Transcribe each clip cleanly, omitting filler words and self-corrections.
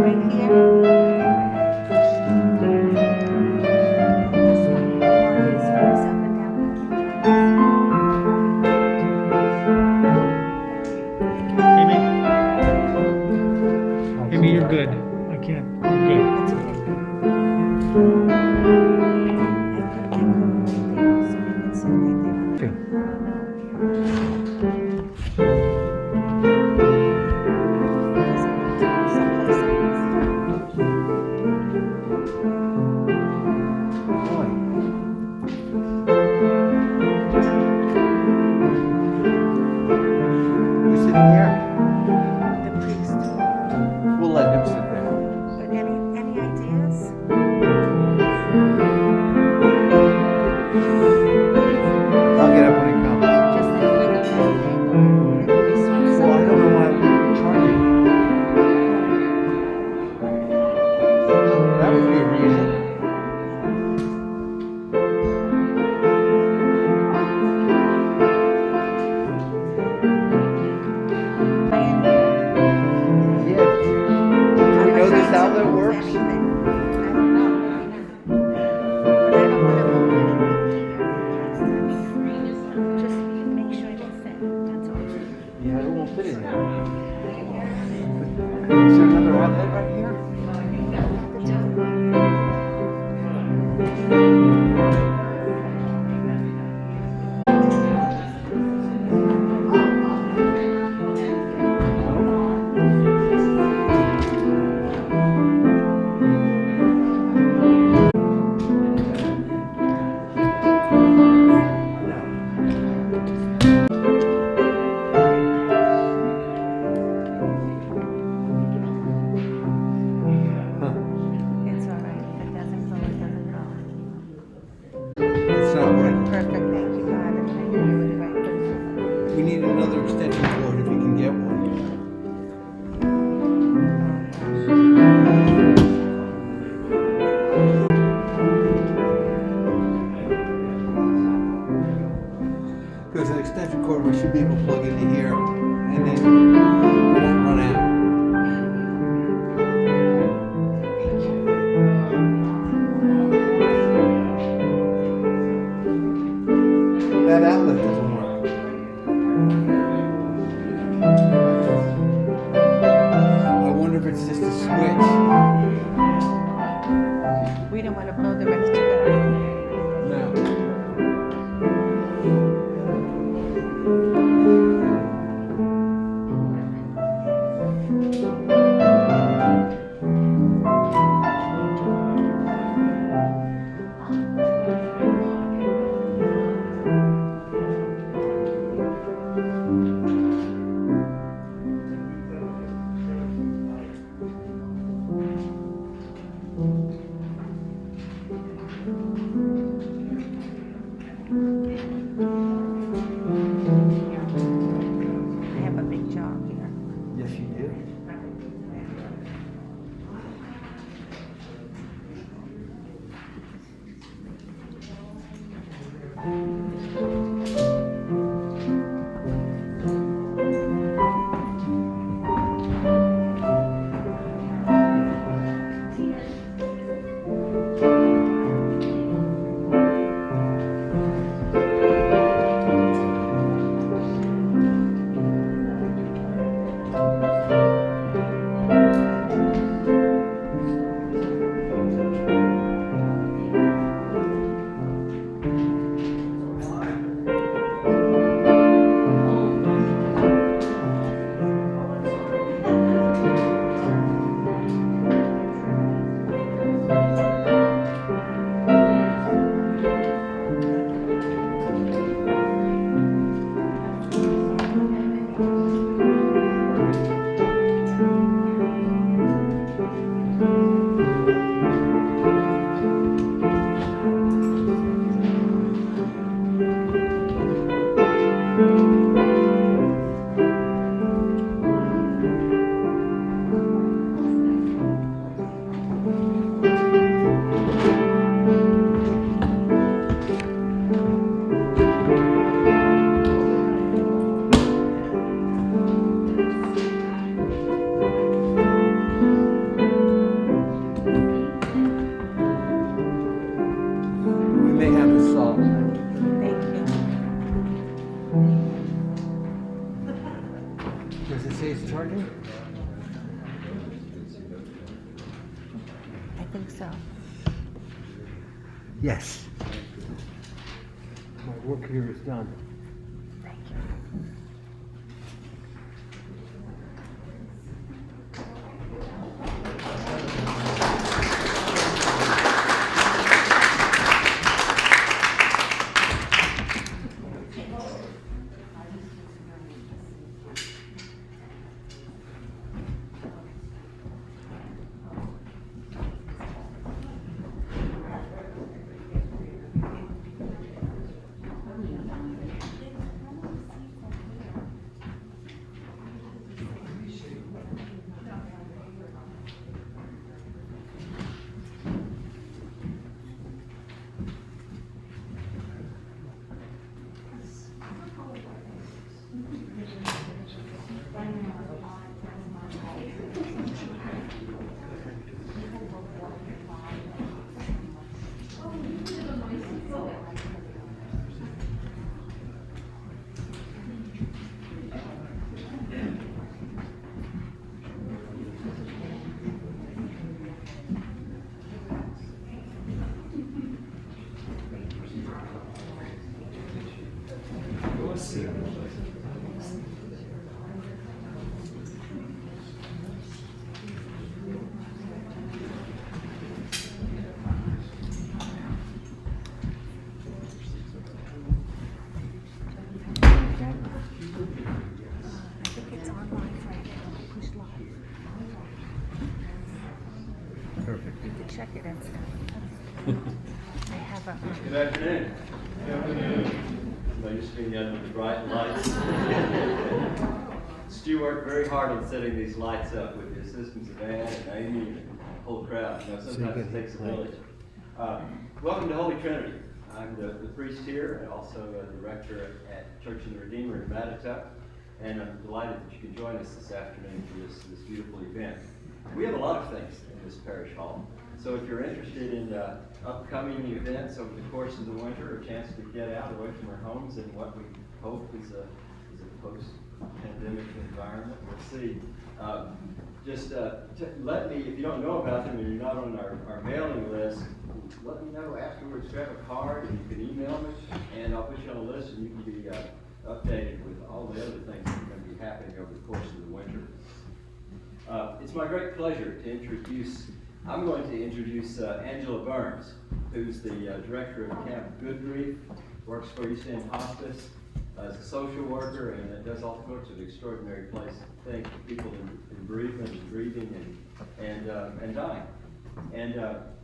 right here. This one, mark his face up and down a couple Amy? Amy, you're good. I can't. You're good. times. That's okay. I put that curve right there so we can see right there. Okay. Someplace else. You sitting here? The priest. We'll let him sit there. But any ideas? I'll get up when he comes. Just like a regular table. Well, I don't know why we're charging. That would be a reason. Yeah. Do we know this outlet works? I don't know. But I don't want to move anything here. Just make sure they fit. That's all. Yeah, it won't fit in there. Is there another outlet right here? The top one. It's all right. If it doesn't go, it doesn't go. It's not working. Perfect. Thank you, God. I knew you were the right person. We need another extension cord if you can get one. Because an extension cord, we should be able to plug into here, and then it won't run out. That outlet doesn't work. I wonder if it's just a switch. We don't want to blow the rest of it. No. Does it say it's charging? I think so. Yes. My work here is done. Thank you. I think it's on live right now. Push live. Perfect. You can check it and stuff. I have a. Good afternoon. I used to be in the end with the bright lights. Stu worked very hard on setting these lights up with the assistance of Ann and Amy and the whole crowd. You know, sometimes it takes a village. Welcome to Holy Trinity. I'm the priest here and also a director at Church of the Redeemer in Mattituck. And I'm delighted that you can join us this afternoon for this beautiful event. We have a lot of things in this parish hall. So if you're interested in upcoming events over the course of the winter, a chance to get out away from our homes in what we hope is a post-pandemic environment, we'll see. Let me, if you don't know about them and you're not on our mailing list, let me know afterwards. Grab a card and you can email me, and I'll put you on a list and you can be updated with all the other things that are going to be happening over the course of the winter. It's my great pleasure to introduce Angela Burns, who's the director of Camp Good Grief, works for East End Hospice as a social worker, and does all sorts of extraordinary things for people in bereavement and grieving and dying. And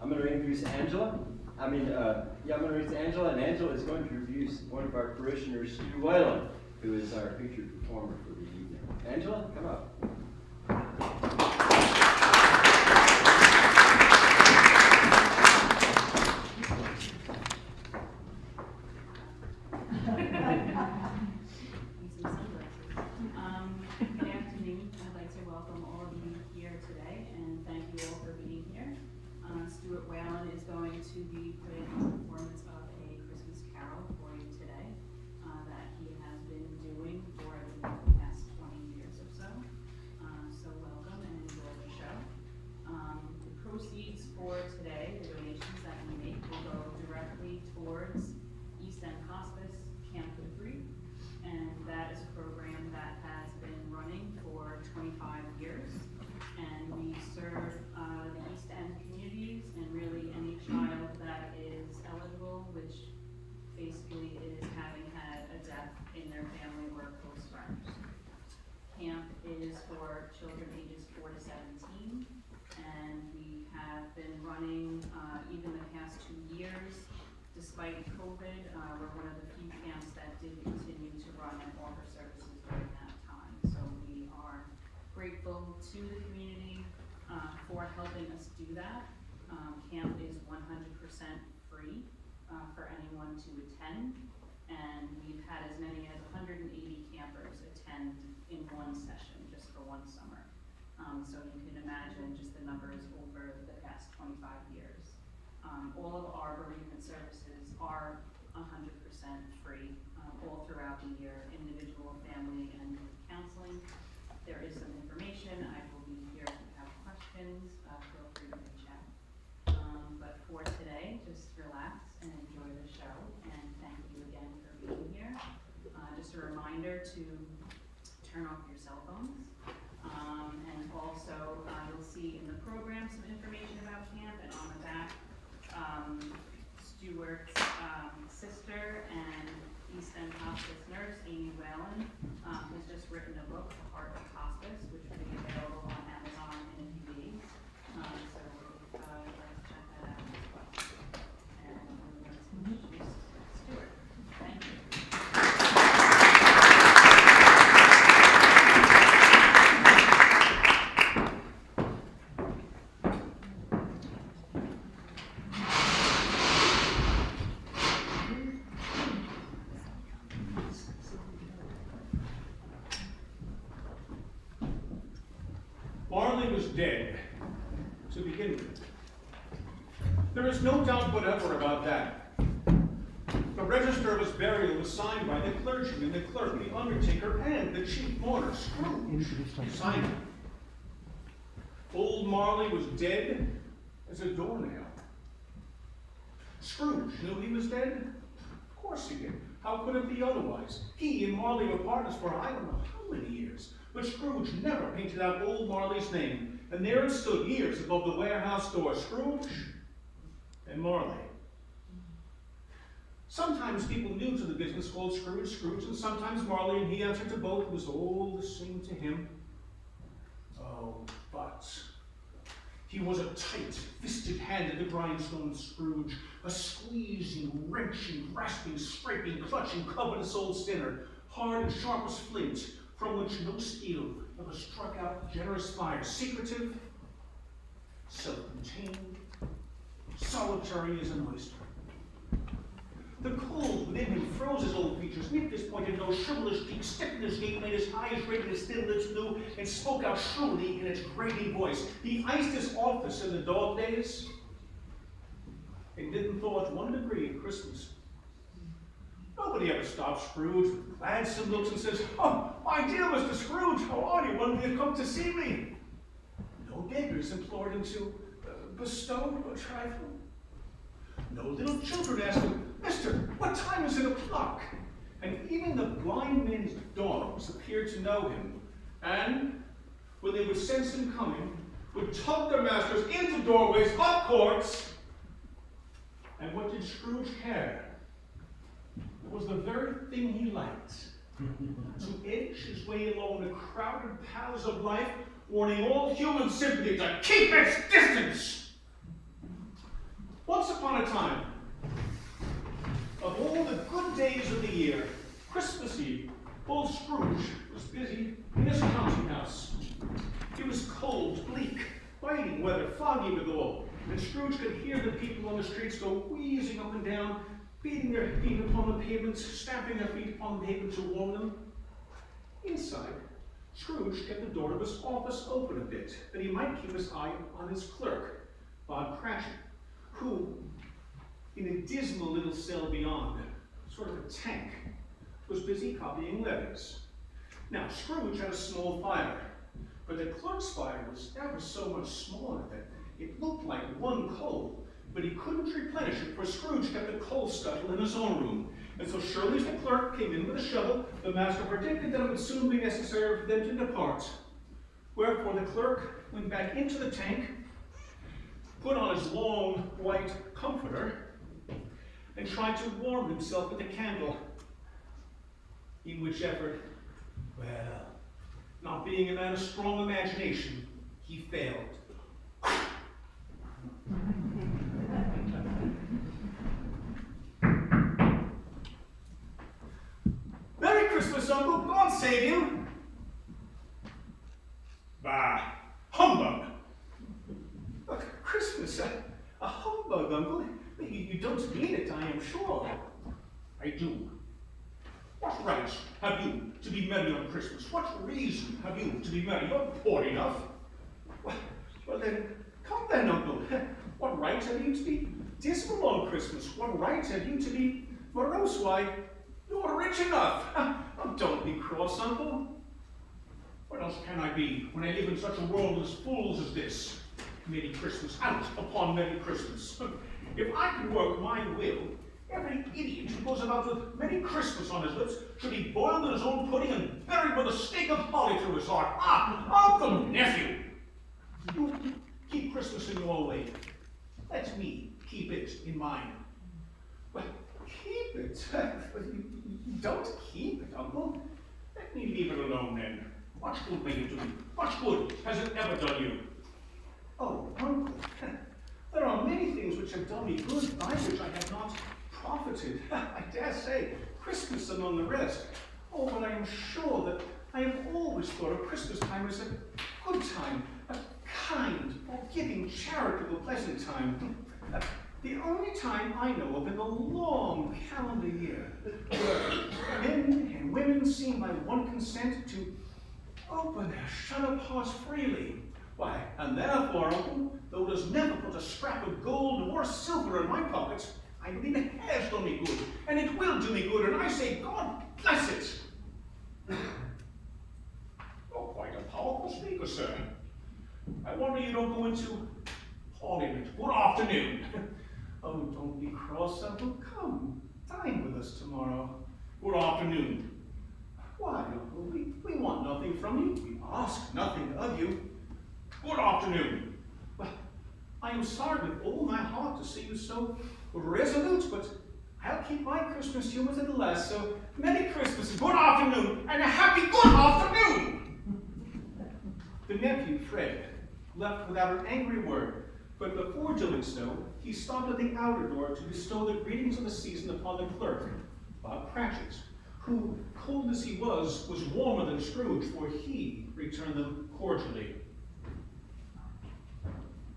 I'm going to introduce Angela. I'm going to introduce Angela, and Angela is going to introduce one of our parishioners, Stu Whalen, who is our featured performer for the evening. Angela, come up. Good afternoon. I'd like to welcome all of you here today and thank you all for being here. Stuart Whalen is going to be putting on a performance of a Christmas carol for you today that he has been doing for the past 20 years or so. So welcome and enjoy the show. The proceeds for today, the donations that we make, will go directly towards East End Hospice Camp Good Grief. And that is a program that has been running for 25 years. And we serve the East End communities and really any child that is eligible, which basically is having had a death in their family or close friends. Camp is for children ages 4 to 17, and we have been running even the past 2 years. Despite COVID, we're one of the few camps that did continue to run and offer services during that time. So we are grateful to the community for helping us do that. Camp is 100% free for anyone to attend, and we've had as many as 180 campers attend in one session just for one summer. So you can imagine just the numbers over the past 25 years. All of our bereavement services are 100% free all throughout the year, individual, family, and counseling. cell phones. And also, you'll see in the program some information about camp, and on the back, Stuart's sister and East End Hospice nurse, Amy Whalen, has just written a book, The Heart of Hospice, which will be available on Amazon in a few days. So I'd like to check that out as well. And I'm going to introduce Stuart. Thank you. Marley was dead, to begin with. There is no doubt whatever about that. The register of his burial was signed by the clergyman, the clerk, the undertaker, and the chief mourner, Scrooge, signed it. Old Marley was dead as a doornail. Scrooge knew he was dead? Of course he did. How could it be otherwise? He and Marley were partners for I don't know how many years. But Scrooge never painted out old Marley's name, and there it stood years above the warehouse door, Scrooge and Marley. Sometimes people new to the business called Scrooge, and sometimes Marley, and he answered to both. It was all the same to him. Oh, but he was a tight-fisted hand at the grindstone, Scrooge, a squeezing, wrenching, grasping, scraping, clutching, covetous old sinner, hard and sharp as flint, from which no steel ever struck out generous fire, secretive, self-contained, solitary as an oyster. The cold within him froze his old features, nipped his pointed nose, shriveled his cheeks, stiffened his gait, made his eyes red and his thin lips blue, and spoke out shrilly in its grating voice. He iced his office in the dog days, and didn't thaw it 1 degree at Christmas. Nobody ever stops Scrooge with gladsome looks and says, "Oh, my dear Mr. Scrooge, how are you? When will you come to see me?" No beggars implored him to bestow a trifle. No little children asked him, "Mister, what time is it o'clock?" And even the blind men's dogs appeared to know him, and when they would sense him coming, would tug their masters into doorways, up courts. And what did Scrooge care? It was the very thing he liked, to edge his way along the crowded paths of life, warning all human sympathy to keep its distance. Once upon a time, of all the good days of the year, Christmas Eve, old Scrooge was busy in his counting house. It was cold, bleak, biting weather, foggy withal, and Scrooge could hear the people on the streets go wheezing up and down, beating their feet upon the pavements, stamping their feet upon the pavement to warm them. Inside, Scrooge kept the door of his office open a bit, that he might keep his eye on his clerk, Bob Cratchit, who, in a dismal little cell beyond, sort of a tank, was busy copying letters. Now, Scrooge had a small fire, but the clerk's fire was ever so much smaller that it looked like one coal, but he couldn't replenish it, for Scrooge kept a coal scuttle in his own room. And so surely as the clerk came in with a shovel, the master predicted that it would soon be necessary for them to depart. Wherefore the clerk went back into the tank, put on his long white comforter, and tried to warm himself with a candle. In which effort, well, not being a man of strong imagination, he failed. Merry Christmas, Uncle. God save you. Bah, humbug. Look, Christmas, a humbug, Uncle. You don't mean it, I am sure. I do. What right have you to be merry on Christmas? What reason have you to be merry? You're poor enough. Well then, come then, Uncle. What right have you to be dismal on Christmas? What right have you to be morose? Why, you're rich enough. Oh, don't be cross, Uncle. What else can I be when I live in such a world as fools as this? Merry Christmas, out upon Merry Christmas. If I could work my will Every idiot who goes about with Merry Christmas on his lips should be boiled in his own pudding and buried with a stake of holly through his heart. Ah, Uncle Nephew! You keep Christmas in your way. Let me keep it in mine. Well, keep it? Don't keep it, Uncle. Let me leave it alone then. What good may it do me? What good has it ever done you? Oh, Uncle, there are many things which have done me good, by which I have not profited. I dare say, Christmas among the rest. Oh, but I am sure that I have always thought of Christmas time as a good time, a kind, forgiving, charitable, pleasant time. The only time I know of in the long calendar year where men and women seem by one consent to open their shut-up hearts freely. Why, and therefore, Uncle, though it has never put a scrap of gold or silver in my pockets, I believe it has done me good, and it will do me good, and I say, God bless it. Oh, quite a powerful speaker, sir. I wonder you don't go into Parliament. Good afternoon. Oh, don't be cross, Uncle. Come, dine with us tomorrow. Good afternoon. Why, Uncle, we want nothing from you. We ask nothing of you. Good afternoon. Well, I am sorry with all my heart to see you so resolute, but I'll keep my Christmas humor to the last, so Merry Christmas, good afternoon, and a happy good afternoon! The nephew, Fred, left without an angry word, but before doing so, he stopped at the outer door to bestow the greetings of the season upon the clerk, Bob Cratchit, who, cold as he was warmer than Scrooge, for he returned them cordially.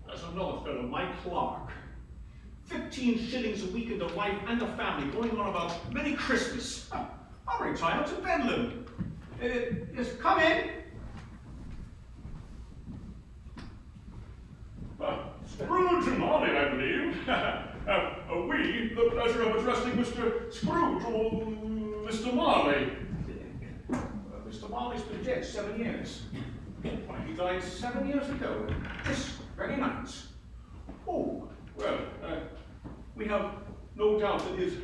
There's another fellow, my clerk. 15 shillings a week in the wife and the family, going on about Merry Christmas. I'm retired to Bedlam. Yes, come in. Scrooge and Molly, I believe. We, the pleasure of addressing Mr. Scrooge or Mr. Marley. Mr. Marley's been dead 7 years. Why, he died 7 years ago, this very night. Oh, well, we have no doubt that his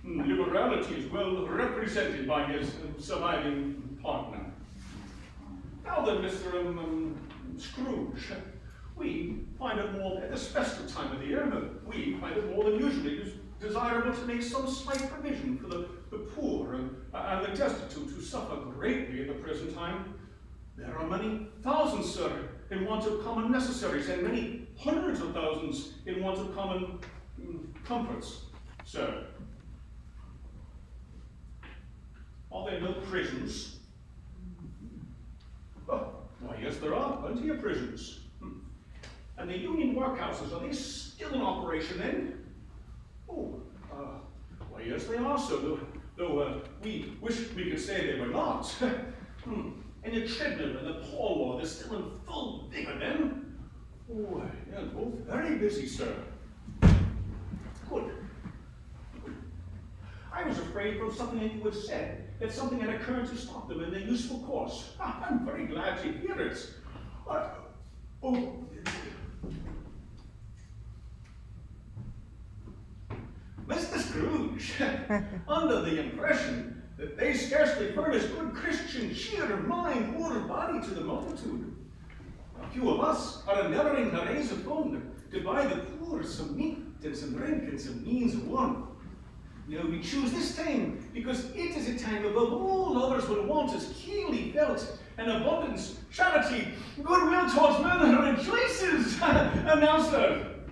liberality is well represented by his surviving partner. Now then, Mr. Scrooge, we find it more, at this festive time of the year, we find it more than usually desirable to make some slight provision for the poor and the destitute who suffer greatly at the present time. There are many thousands, sir, in want of common necessaries, and many hundreds of thousands in want of common comforts, sir. Are there no prisons? Oh, why, yes, there are plenty of prisons. And the union workhouses, are they still in operation then? Oh, why, yes, they are, sir, though we wish we could say they were not. And the treadmill and the poll law, they're still in full vigor then? Oh, yeah, both very busy, sir. Good. I was afraid from something that you had said, that something had occurred to stop them in their useful course. I'm very glad to hear it. Mr. Scrooge, under the impression that they scarcely furnish good Christian cheer of mind or body to the multitude, a few of us are endeavoring to raise a fund to buy the poor some meat and some drink and some means of warmth. Now we choose this time because it is a time above all others when want is keenly felt, and abundance, charity, goodwill towards men rejoices. And now, sir,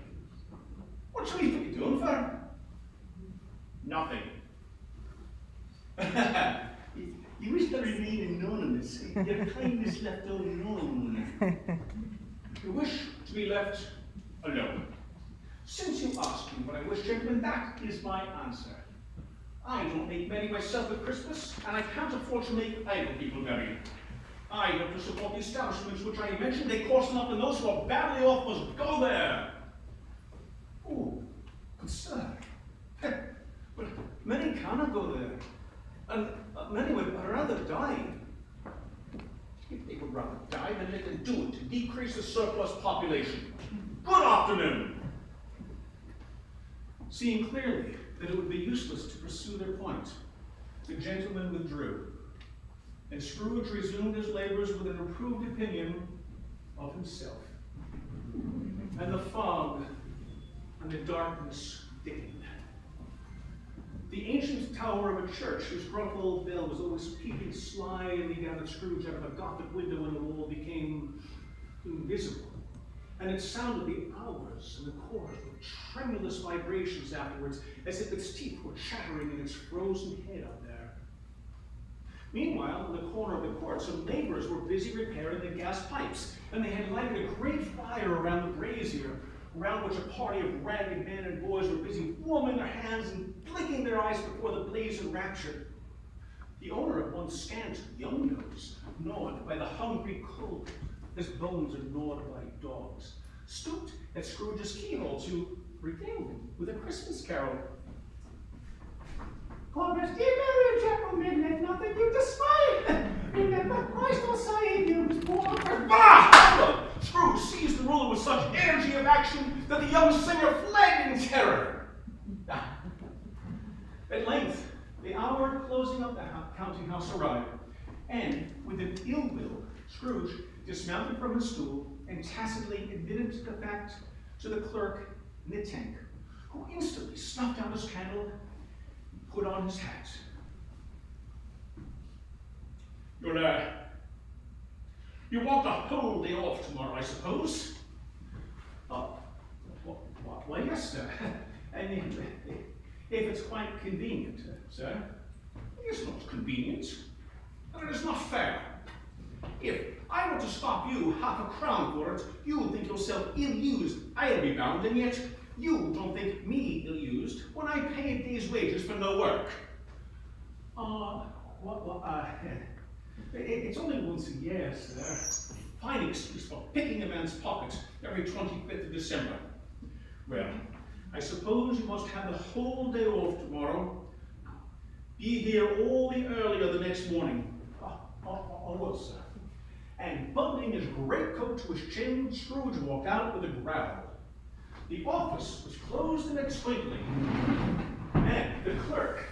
what shall we be doing for? Nothing. You wish to remain anonymous, your kindness left unknown. You wish to be left alone. Since you ask me what I wish, gentlemen, that is my answer. I don't make merry myself at Christmas, and I can't afford to make idle people merry. I have to support the establishments which I mentioned. They cost enough, and those who are badly off must go there. Oh, good sir. But many cannot go there, and many would rather die. If they would rather die, then let them do it to decrease the surplus population. Good afternoon. Seeing clearly that it would be useless to pursue their point. The gentleman withdrew, and Scrooge resumed his labors with an improved opinion of himself. And the fog and the darkness thickened. The ancient tower of a church, whose gruff old bell was always peeping slyly down at Scrooge out of a Gothic window in the wall, became invisible. And it sounded the hours and the quarters with tremulous vibrations afterwards, as if its teeth were chattering in its frozen head up there. Meanwhile, in the corner of the court, some laborers were busy repairing the gas pipes, and they had lighted a great fire around the brazier, around which a party of ragged men and boys were busy warming their hands and blinking their eyes before the blaze enraptured. The owner of one scant young nose, gnawed by the hungry cold, his bones are gnawed by dogs, stooped at Scrooge's keyhole to regale him with a Christmas carol. God rest ye merry gentlemen, let nothing you dismay. Remember Christ our Saviour was born for... Bah! Scrooge seized the ruler with such energy of action that the young singer fled in terror. At length, the hour closing up the counting house arrived, and with an ill will, Scrooge dismounted from his stool and tacitly admitted the fact to the clerk in the tank, who instantly snuffed out his candle and put on his hat. You want the whole day off tomorrow, I suppose? Why, yes, sir. And if it's quite convenient, sir. It's not convenient, and it is not fair. If I were to stop you £0.50 for it, you would think yourself ill-used, I'll be bound, and yet you don't think me ill-used when I pay a day's wages for no work. It's only once a year, sir. Fine excuse for picking a man's pocket every 25th of December. Well, I suppose you must have the whole day off tomorrow. Be here all the earlier the next morning. Well, sir. And buttoning his greatcoat to his chin, Scrooge walked out with a growl. The office was closed in a twinkling, and the clerk,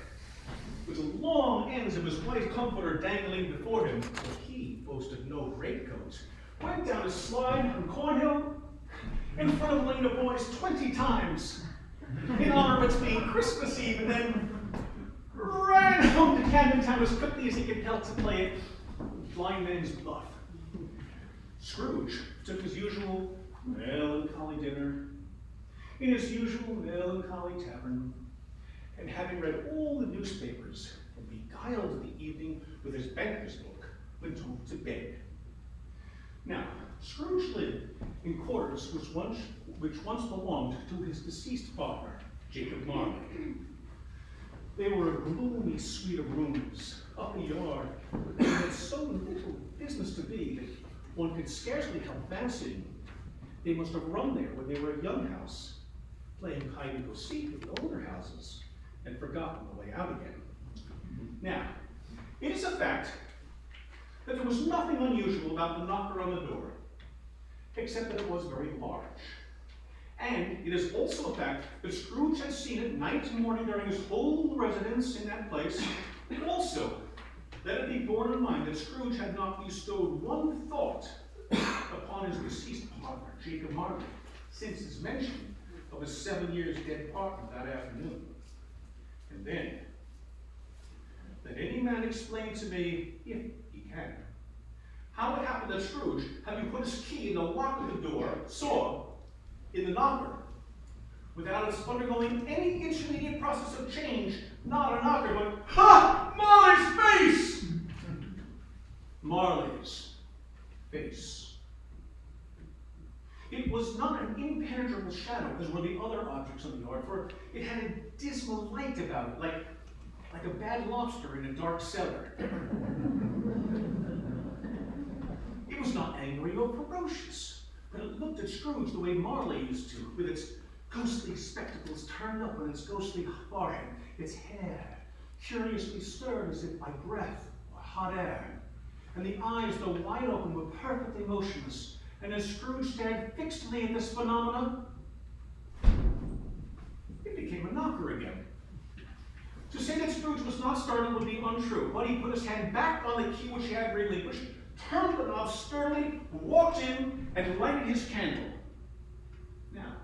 with the long ends of his white comforter dangling before him, for he boasted no greatcoat, went down a slide from Cornhill in front of Lane of Boys 20 times in honor of its being Christmas Eve, and then ran home to Camden Town as quickly as he could help to play it blind man's bluff. Scrooge took his usual melancholy dinner in his usual melancholy tavern, and having read all the newspapers and beguiled the evening with his banker's book, went home to bed. Now, Scrooge lived in quarters which once belonged to his deceased father, Jacob Marley. They were a gloomy suite of rooms up a yard, but they had so little business to be that one could scarcely help fancying they must have run there when they were a young house, playing hide-and-go-seek with the older houses, and forgotten the way out again. Now, it is a fact that there was nothing unusual about the knocker on the door, except that it was very large. And it is also a fact that Scrooge had seen it night and morning during his whole residence in that place. Also, let it be borne in mind that Scrooge had not bestowed one thought upon his deceased partner, Jacob Marley, since his mention of his 7 years dead partner that afternoon. And then, let any man explain to me, if he can, how it happened that Scrooge, having put his key in the lock of the door, saw, in the knocker, without its undergoing any intermediate process of change, not a knocker, but, ha! Marley's face! Marley's face. It was not an impenetrable shadow, as were the other objects in the yard, for it had a dismal light about it, like a bad lobster in a dark cellar. It was not angry or ferocious, but it looked at Scrooge the way Marley used to, with its ghostly spectacles turned up on its ghostly forehead, its hair curiously stirred as if by breath or hot air, and the eyes, though wide open, were perfectly motionless. And as Scrooge stared fixedly at this phenomenon, it became a knocker again. To say that Scrooge was not startled would be untrue, but he put his hand back on the key which he had relinquished, turned the knob sternly, walked in, and lighted his candle. Now,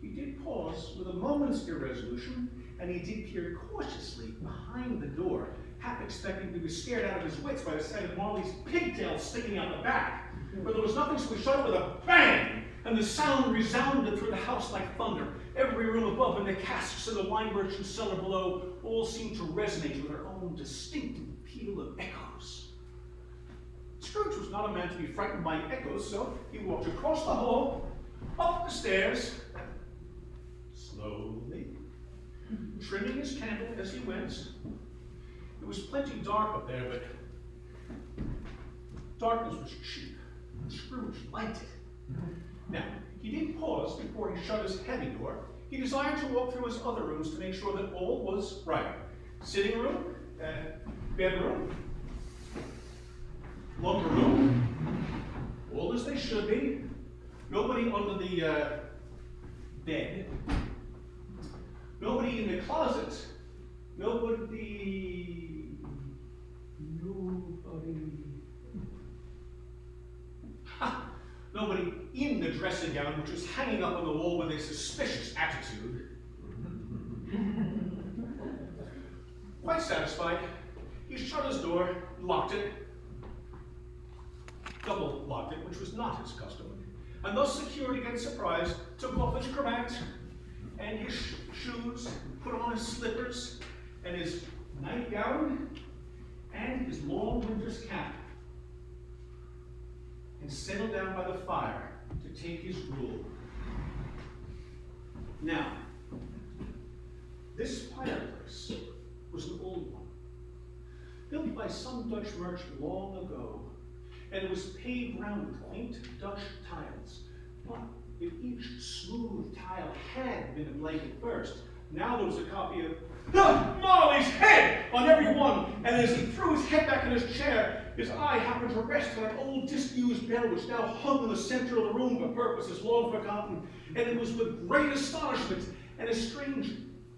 he did pause with a moment's irresolution, and he did peer cautiously behind the door, half expecting to be scared out of his wits by the sight of Marley's pigtails sticking out the back. But there was nothing, so he shut it with a bang, and the sound resounded through the house like thunder. Every room above and the casks in the wine merchant's cellar below all seemed to resonate with their own distinctive peal of echoes. Scrooge was not a man to be frightened by echoes, so he walked across the hall, up the stairs, slowly, trimming his candle as he went. It was plenty dark up there, but darkness was cheap, and Scrooge liked it. Now, he didn't pause before he shut his heavy door. He desired to walk through his other rooms to make sure that all was right. Sitting room, bedroom, lumber room, all as they should be. Nobody under the bed. Nobody in the closet. Nobody. Ha! Nobody in the dressing gown, which was hanging up on the wall with a suspicious attitude. Quite satisfied, he shut his door, locked it, double locked it, which was not his custom, and thus secured against surprise, took off his cravat and his shoes, put on his slippers and his nightgown and his long winter's cap, and settled down by the fire to take his gruel. Now, this fireplace was an old one, built by some Dutch merchant long ago, and it was paved round with quaint Dutch tiles. But if each smooth tile had been a blank at first, now there was a copy of Marley's head on every one, and as he threw his head back in his chair, his eye happened to rest on an old disused bell which now hung in the center of the room for purposes long forgotten, and it was with great astonishment and a strange,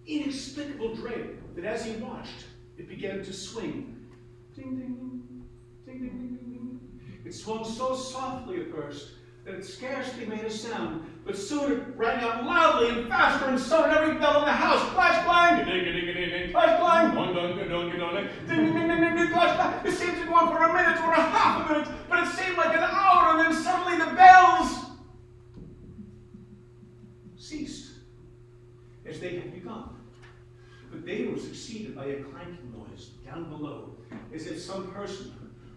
inexplicable dread that as he watched, it began to swing. Ding, ding, ding, ding, ding, ding, ding, ding. It swung so softly at first that it scarcely made a sound, but soon it rang out loudly and faster and summoned every bell in the house. Flash clang, ding ding ding ding ding, flash clang, dun dun dun dun dun, ding ding ding ding ding, flash clang. It seemed to go on for a minute or a half a minute, but it seemed like an hour, and then suddenly the bells ceased as they had begun. But they were succeeded by a clanking noise down below, as if some person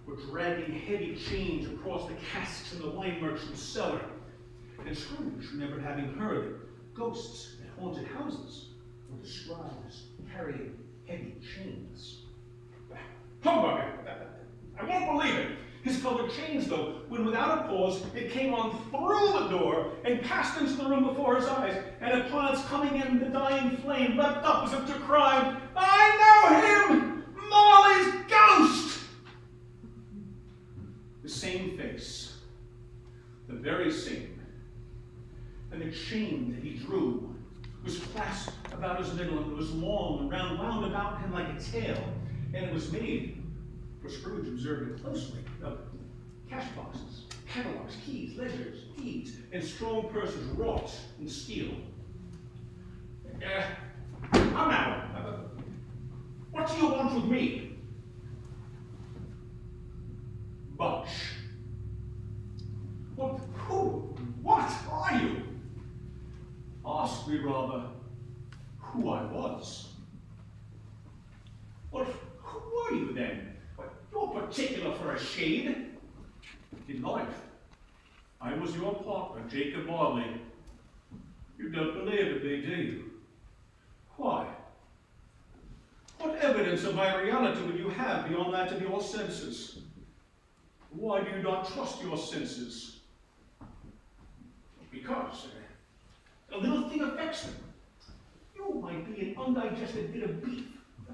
were dragging heavy chains across the casks in the wine merchant's cellar. And Scrooge remembered having heard that ghosts at haunted houses were described as carrying heavy chains. Humbug! I won't believe it. His colored chains, though, when without a pause, it came on through the door and passed into the room before his eyes, and upon its coming in, the dying flame leapt up as if to cry, "I know him! Marley's ghost!" The same face, the very same, and the chain that he drew was clasped about his middle, and it was long and wound about him like a tail, and it was made, for Scrooge observed it closely, of cash boxes, catalogs, keys, ledgers, deeds, and strong purses wrought in steel. Come now, what do you want with me? Budge. What are you? Ask me rather who I was. Well, who were you then? You're particular for a shade. In life, I was your partner, Jacob Marley. You don't believe in me, do you? Why? What evidence of my reality would you have beyond that of your senses? Why do you not trust your senses? Because a little thing affects them. You might be an undigested bit of beef,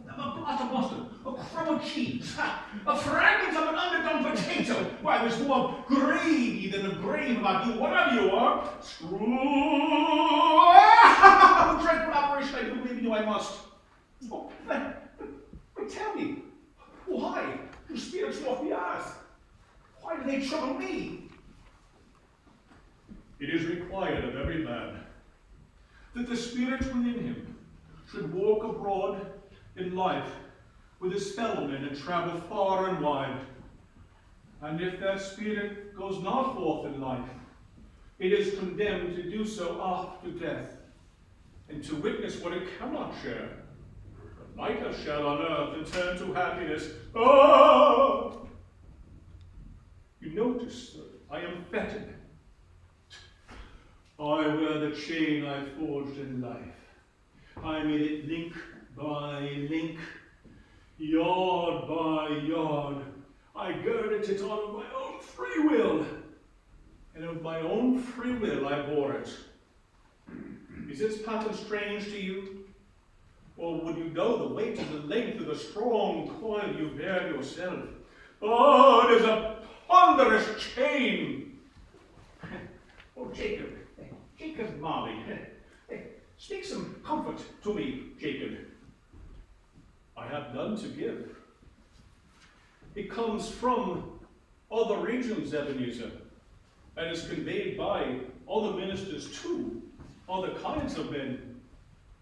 a blot of mustard, a crumb of cheese, a fragment of an underdone potato. Why, there's more gravy than a grave about you, whatever you are. Screw! Dreadful operation, I do believe in you, I must. Oh, But tell me, why do spirits walk the earth? Why do they trouble me? It is required of every man that the spirit within him should walk abroad in life with his fellow men and travel far and wide. And if that spirit goes not forth in life, it is condemned to do so after death, and to witness what it cannot share, but might have shared on earth and turn to happiness. Oh! You notice that I am fettered. I wear the chain I forged in life. I made it link by link, yard by yard. I girded it on of my own free will, and of my own free will I bore it. Is its pattern strange to you? Or would you know the weight and the length of the strong coil you bear yourself? Oh, it is a ponderous chain! Oh, Jacob Marley, speak some comfort to me, Jacob. I have none to give. It comes from other regions, Ebenezer, and is conveyed by other ministers to other kinds of men.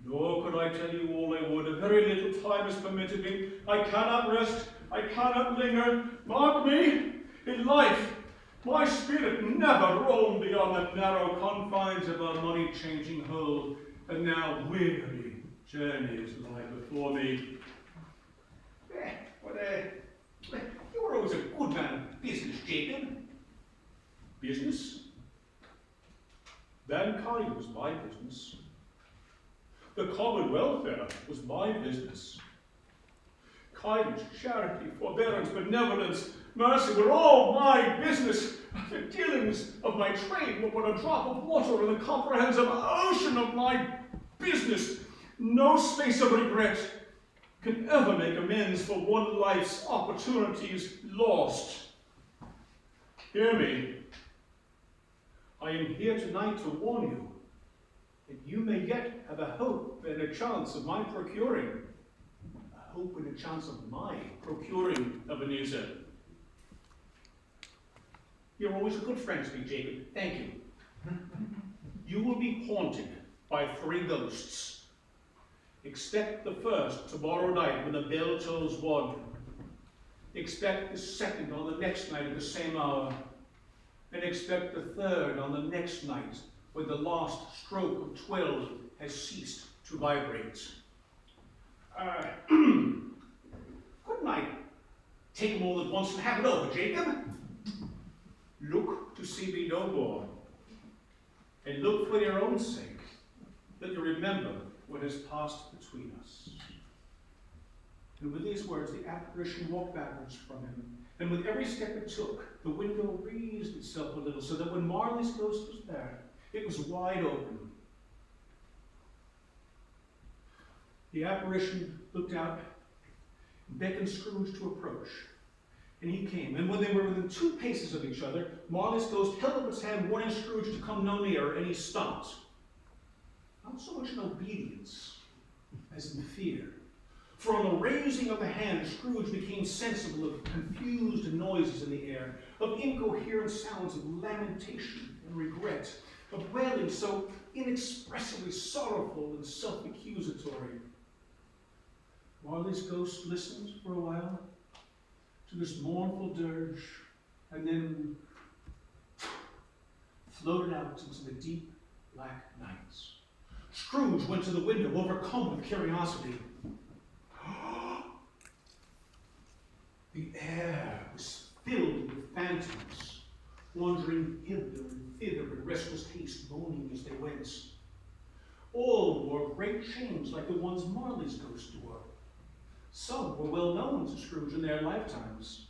Nor could I tell you all I would. A very little time is permitted me. I cannot rest. I cannot linger. Mark me, in life, my spirit never roamed beyond the narrow confines of our money-changing hold, and now weary journeys lie before me. You were always a good man of business, Jacob. Business? Mankind was my business. The common welfare was my business. Kindness, charity, forbearance, benevolence, mercy were all my business. The dealings of my trade were but a drop of water in the comprehensive ocean of my business. No space of regret can ever make amends for one life's opportunities lost. Hear me. I am here tonight to warn you that you may yet have a hope and a chance of my procuring. A hope and a chance of my procuring, Ebenezer. You're always a good friend to me, Jacob. Thank you. You will be haunted by 3 ghosts. Expect the first tomorrow night when the bell tolls 1. Expect the second on the next night at the same hour. And expect the third on the next night when the last stroke of 12 has ceased to vibrate. Couldn't I take them all at once and have it over, Jacob? Look to see me no more. And look for your own sake, that you remember what has passed between us. And with these words, the apparition walked backwards from him. And with every step it took, the window raised itself a little, so that when Marley's ghost was there, it was wide open. The apparition looked out, beckoned Scrooge to approach. And he came, and when they were within 2 paces of each other, Marley's ghost held up its hand, warning Scrooge to come no nearer, and he stopped. Not so much in obedience as in fear. For on the raising of the hand, Scrooge became sensible of confused noises in the air, of incoherent sounds of lamentation and regret, of wailing so inexpressibly sorrowful and self-accusatory. Marley's ghost listened for a while to this mournful dirge, and then floated out into the deep black nights. Scrooge went to the window, overcome with curiosity. The air was filled with phantoms, wandering hither and thither in restless haste, moaning as they went. All wore great chains like the ones Marley's ghost wore. Some were well known to Scrooge in their lifetimes.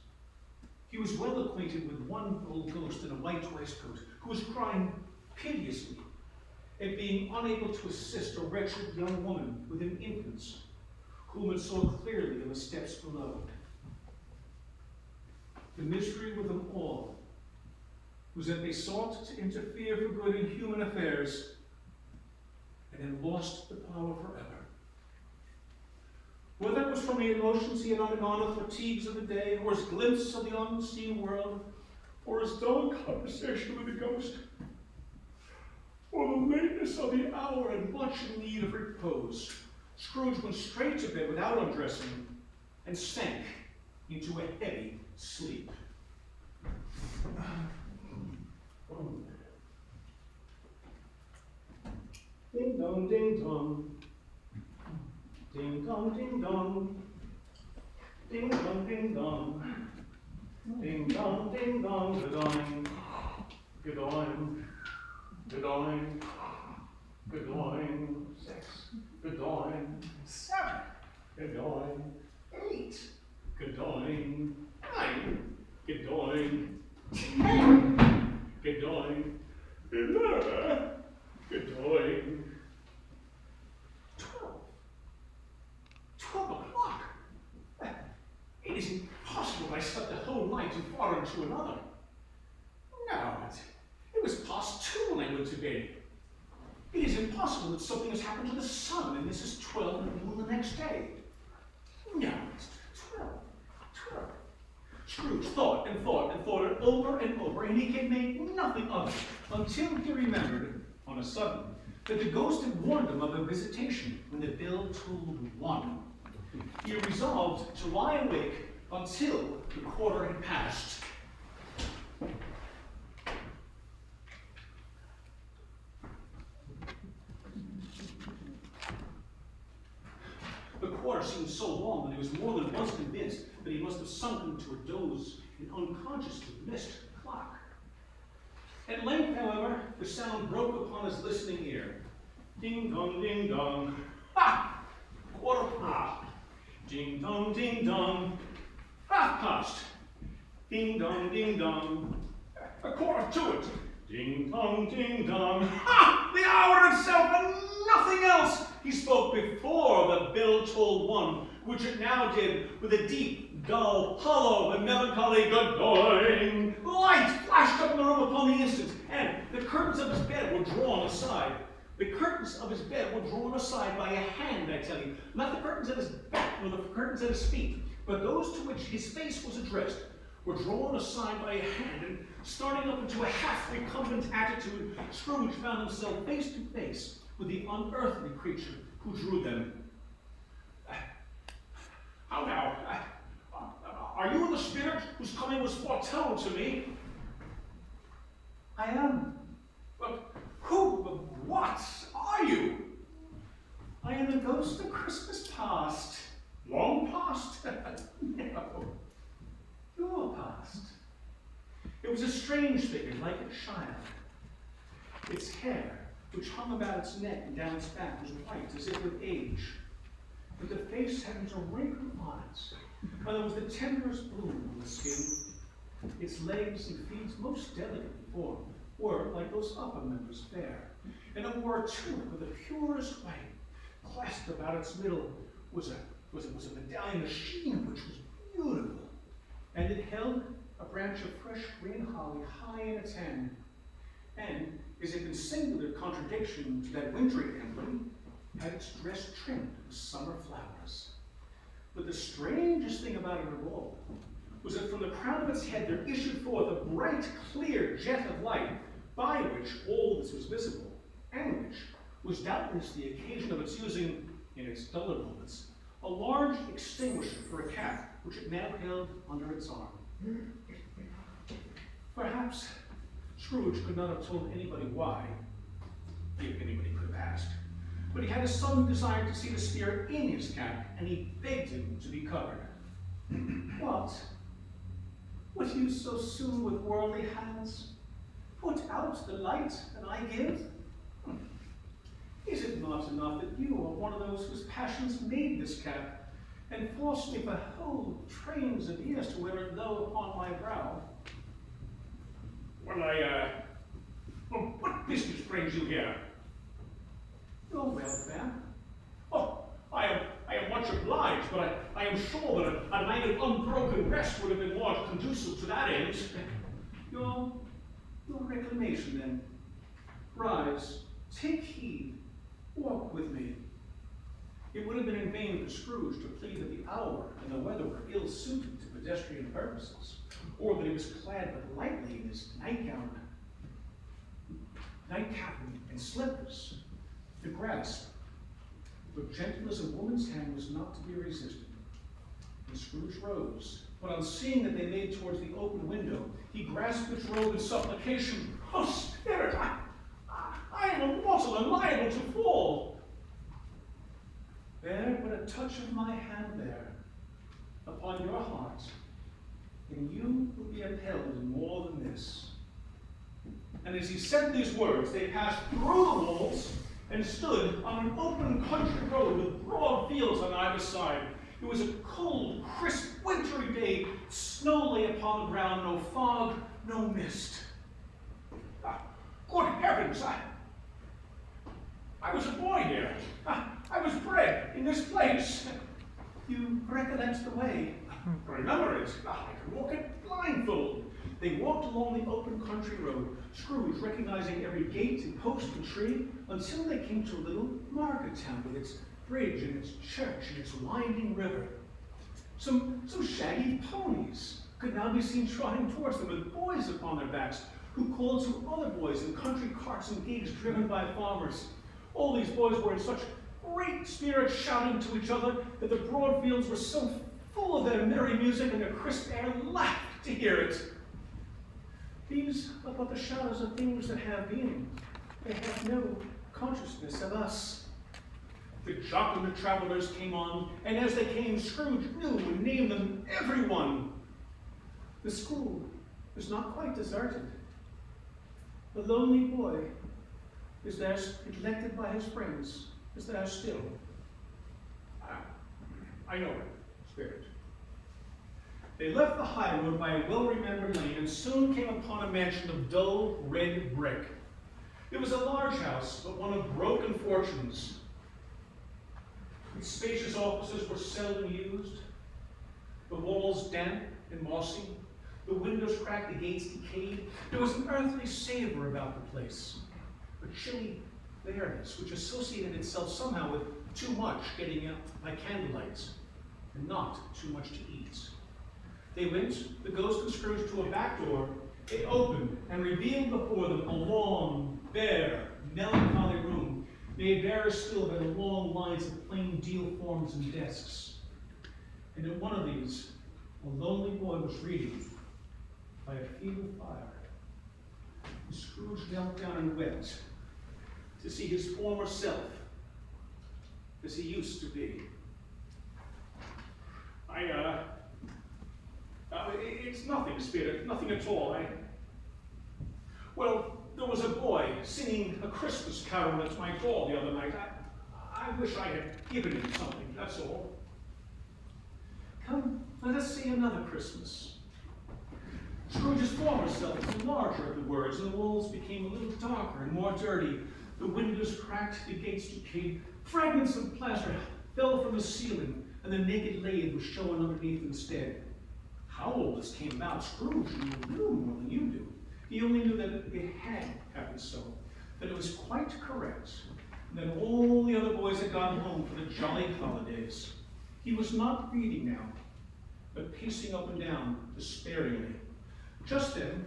He was well acquainted with one old ghost in a white waistcoat who was crying piteously at being unable to assist a wretched young woman with an infant, whom it saw clearly in the steps below. The mystery with them all was that they sought to interfere for good in human affairs and had lost the power forever. Whether it was from the emotions he had undergone, the fatigues of the day, or his glimpse of the unseen world, or his dull conversation with the ghost, or the lateness of the hour and much in need of repose, Scrooge went straight to bed without undressing and sank into a heavy sleep. Ding dong, ding dong. Ding dong, ding dong. Ding dong, ding dong. Ding dong, ding dong, ga-doing. Ga-doing. Ga-doing. Ga-doing. 6. Ga-doing. 7. Ga-doing. 8. Ga-doing. 9. Ga-doing. 10. Ga-doing. 11. Ga-doing. 12 o'clock? It is impossible I slept the whole night and far into another. No, it was past 2 when I went to bed. It is impossible that something has happened to the sun and this is 12 noon the next day. No, it's 12. Scrooge thought and thought and thought it over and over, and he could make nothing of it until he remembered, on a sudden, that the ghost had warned him of a visitation when the bell tolled 1. He resolved to lie awake until the quarter had passed. The quarter seemed so long that he was more than once convinced that he must have sunk into a doze and unconsciously missed the clock. At length, however, the sound broke upon his listening ear. Ding dong, ding dong. Ha! Quarter past. Ding dong, ding dong. Half past. Ding dong, ding dong. A quarter to it. Ding dong, ding dong. Ha! The hour itself and nothing else. He spoke before the bell tolled 1, which it now did with a deep, dull, hollow, and melancholy ga-doing. Light flashed up in the room upon the instant, and the curtains of his bed were drawn aside. The curtains of his bed were drawn aside by a hand, I tell you. Not the curtains at his back, nor the curtains at his feet, but those to which his face was addressed were drawn aside by a hand, and starting up into a half-recumbent attitude, Scrooge found himself face to face with the unearthly creature who drew them. How now? Are you the spirit whose coming was foretold to me? I am. But who, what are you? I am the ghost of Christmas past. Long past? No. Your past. It was a strange figure, like a child. Its hair, which hung about its neck and down its back, was white, as if with age. But the face hadn't a wrinkle on it, and there was the tenderest bloom on the skin. Its legs and feet, most delicately formed, were, like those upper members, fair, and it wore a tunic with the purest white. Clasped about its middle was a medallion, the sheen of which was beautiful, and it held a branch of fresh green holly high in its hand, and, as if in singular contradiction to that wintry emblem, had its dress trimmed with summer flowers. But the strangest thing about it all was that from the crown of its head there issued forth a bright, clear jet of light, by which all this was visible, and which was doubtless the occasion of its using, in its duller moments, a large extinguisher for a cap, which it now held under its arm. Perhaps Scrooge could not have told anybody why, if anybody could have asked, but he had a sudden desire to see the spirit in his cap, and he begged him to be covered. What? Would you so soon with worldly hands put out the light that I give? Is it not enough that you are one of those whose passions made this cap, and forced me for whole trains of years to wear it low upon my brow? Well, what business brings you here? Your welfare. Oh, I am much obliged, but I am sure that a night of unbroken rest would have been more conducive to that end. Your reclamation, then. Rise, take heed, walk with me. It would have been in vain for Scrooge to plead that the hour and the weather were ill-suited to pedestrian purposes, or that he was clad but lightly in his nightcap and slippers. The grasp, though gentle as a woman's hand, was not to be resisted. And Scrooge rose, but on seeing that they made towards the open window, he grasped its robe in supplication. "Oh, Spirit, I am a mortal and liable to fall. Bear but a touch of my hand there upon your heart, and you will be upheld in more than this." And as he said these words, they passed through the walls and stood on an open country road with broad fields on either side. It was a cold, crisp, wintry day. Snow lay upon the ground, no fog, no mist. Good heavens, I was a boy here. I was bred in this place. You recollect the way? Remember it. I can walk it blindfold. They walked along the open country road, Scrooge recognizing every gate and post and tree, until they came to a little market town with its bridge and its church and its winding river. Some shaggy ponies could now be seen trotting towards them with boys upon their backs, who called to other boys in country carts and gigs driven by farmers. All these boys were in such great spirits, shouting to each other, that the broad fields were so full of their merry music, and the crisp air laughed to hear it. These are but the shadows of things that have been. They have no consciousness of us. The jocund travelers came on, and as they came, Scrooge knew and named them everyone. The school was not quite deserted. The lonely boy is there, neglected by his friends, is there still. I know it, Spirit. They left the high road by a well-remembered lane and soon came upon a mansion of dull red brick. It was a large house, but one of broken fortunes. Its spacious offices were seldom used, the walls damp and mossy, the windows cracked, the gates decayed. There was an earthly savor about the place, a chilly bareness which associated itself somehow with too much getting out by candlelight and not too much to eat. They went, the ghost and Scrooge, to a back door. It opened and revealed before them a long, bare, melancholy room, made barer still by the long lines of plain deal forms and desks. And in one of these, a lonely boy was reading by a feeble fire. And Scrooge knelt down and wept to see his former self as he used to be. It's nothing, Spirit, nothing at all. Well, there was a boy singing a Christmas carol at my door the other night. I wish I had given him something, that's all. Come, let us see another Christmas. Scrooge's former self was larger at the words, and the walls became a little darker and more dirty. The windows cracked, the gates decayed. Fragments of plaster fell from the ceiling, and the naked lathe was shown underneath instead. How all this came about, Scrooge knew more than you do. He only knew that it had happened so, that it was quite correct, and that all the other boys had gone home for the jolly holidays. He was not reading now, but pacing up and down despairingly. Just then,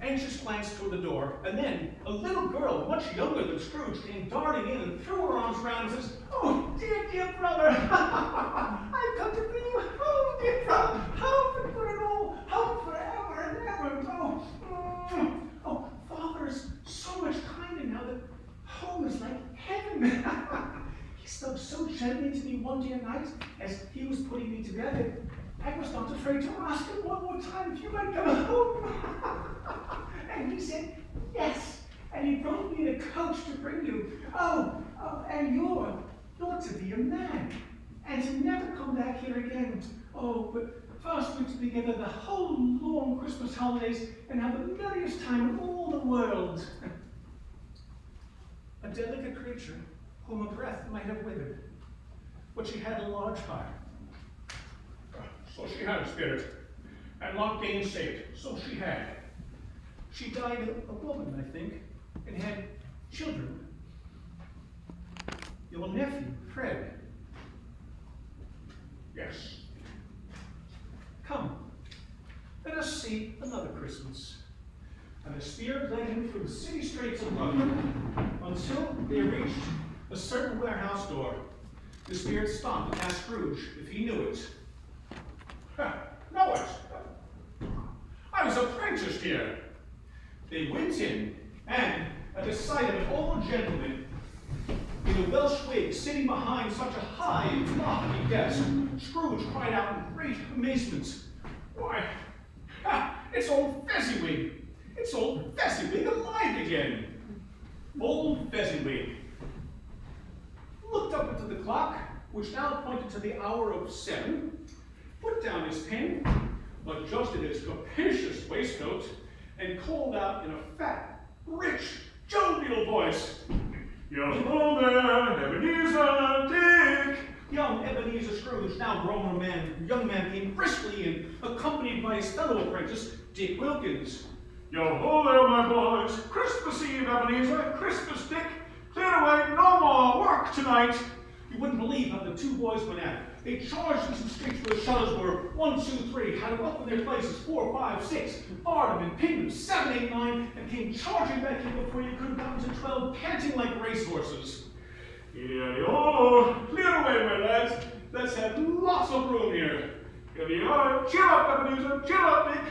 an anxious glance toward the door, and then a little girl, much younger than Scrooge, came darting in and threw her arms around him and says, "Oh, dear, dear brother, I've come to bring you home, dear brother, home for it all, home forever and ever. Oh, Father is so much kinder now that home is like heaven." He spoke so gently to me one dear night as he was putting me to bed. I was not afraid to ask him one more time if you might come home. And he said, yes. And he brought me in a coach to bring you. And you're to be a man. And to never come back here again. Oh, but first we're to be together the whole long Christmas holidays and have the merriest time in all the world. A delicate creature whom a breath might have withered. But she had a large heart. So she had, Spirit, and not gainsayed, so she had. She died a woman, I think, and had children. Your nephew, Fred, Yes. Come, let us see another Christmas. And the spirit led him through the city streets of London until they reached a certain warehouse door. The spirit stopped and asked Scrooge if he knew it. Know it? I was apprenticed here. They went in, and at the sight of an old gentleman in a Welsh wig sitting behind such a high, lofty desk, Scrooge cried out in great amazement, "Why, it's old Fezziwig! It's old Fezziwig alive again!" Old Fezziwig looked up into the clock, which now pointed to the hour of 7, put down his pen, adjusted his capacious waistcoat, and called out in a fat, rich, jovial voice, "Yo there, Ebenezer, Dick!" Young Ebenezer Scrooge, now grown young man, came briskly in, accompanied by his fellow apprentice, Dick Wilkins. "Yo ho there, my boys! Christmas Eve, Ebenezer! Christmas, Dick! Clear away, no more work tonight!" You wouldn't believe how the two boys went at it. They charged into the streets where the shutters were 1, 2, 3, had them up in their places 4, 5, 6, barred them and pinned them 7, 8, 9, and came charging back in before you could have gotten to 12, panting like racehorses. "Yo, clear away, my lads. Let's have lots of room here. Yo, chill up, Ebenezer, chill up, Dick."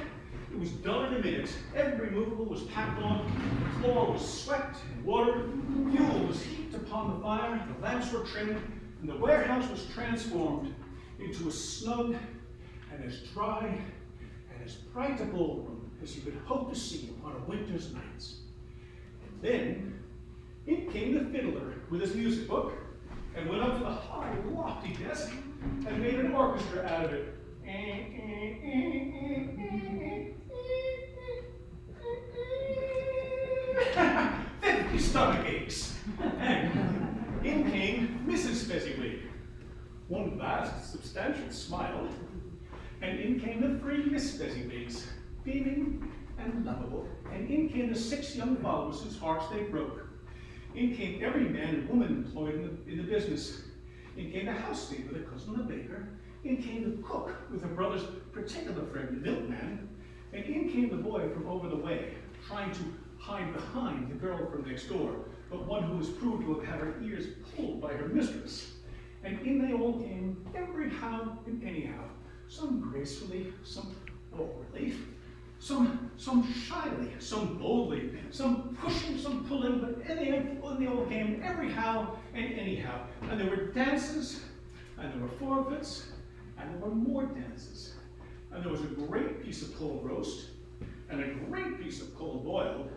It was done in a minute. Every movable was packed on, the floor was swept and watered, fuel was heaped upon the fire, the lamps were trimmed, and the warehouse was transformed into a snug and as dry and as bright a ballroom as you could hope to see upon a winter's night. And then in came the fiddler with his music book and went up to the high, lofty desk and made an orchestra out of it. Then stomach aches. And in came Mrs. Fezziwig, one vast, substantial smile, and in came the 3 Miss Fezziwigs, beaming and lovable, and in came the 6 young followers whose hearts they broke. In came every man and woman employed in the business. In came the housemaid with her cousin the baker. In came the cook with her brother's particular friend, the milkman. And in came the boy from over the way, trying to hide behind the girl from next door, but one who was proved to have had her ears pulled by her mistress. And in they all came, every how and anyhow, some gracefully, some awkwardly, some shyly, some boldly, some pushing, some pulling, but in they all came, every how and anyhow. And there were dances, and there were forfeits, and there were more dances. And there was a great piece of cold roast, and a great piece of cold boiled,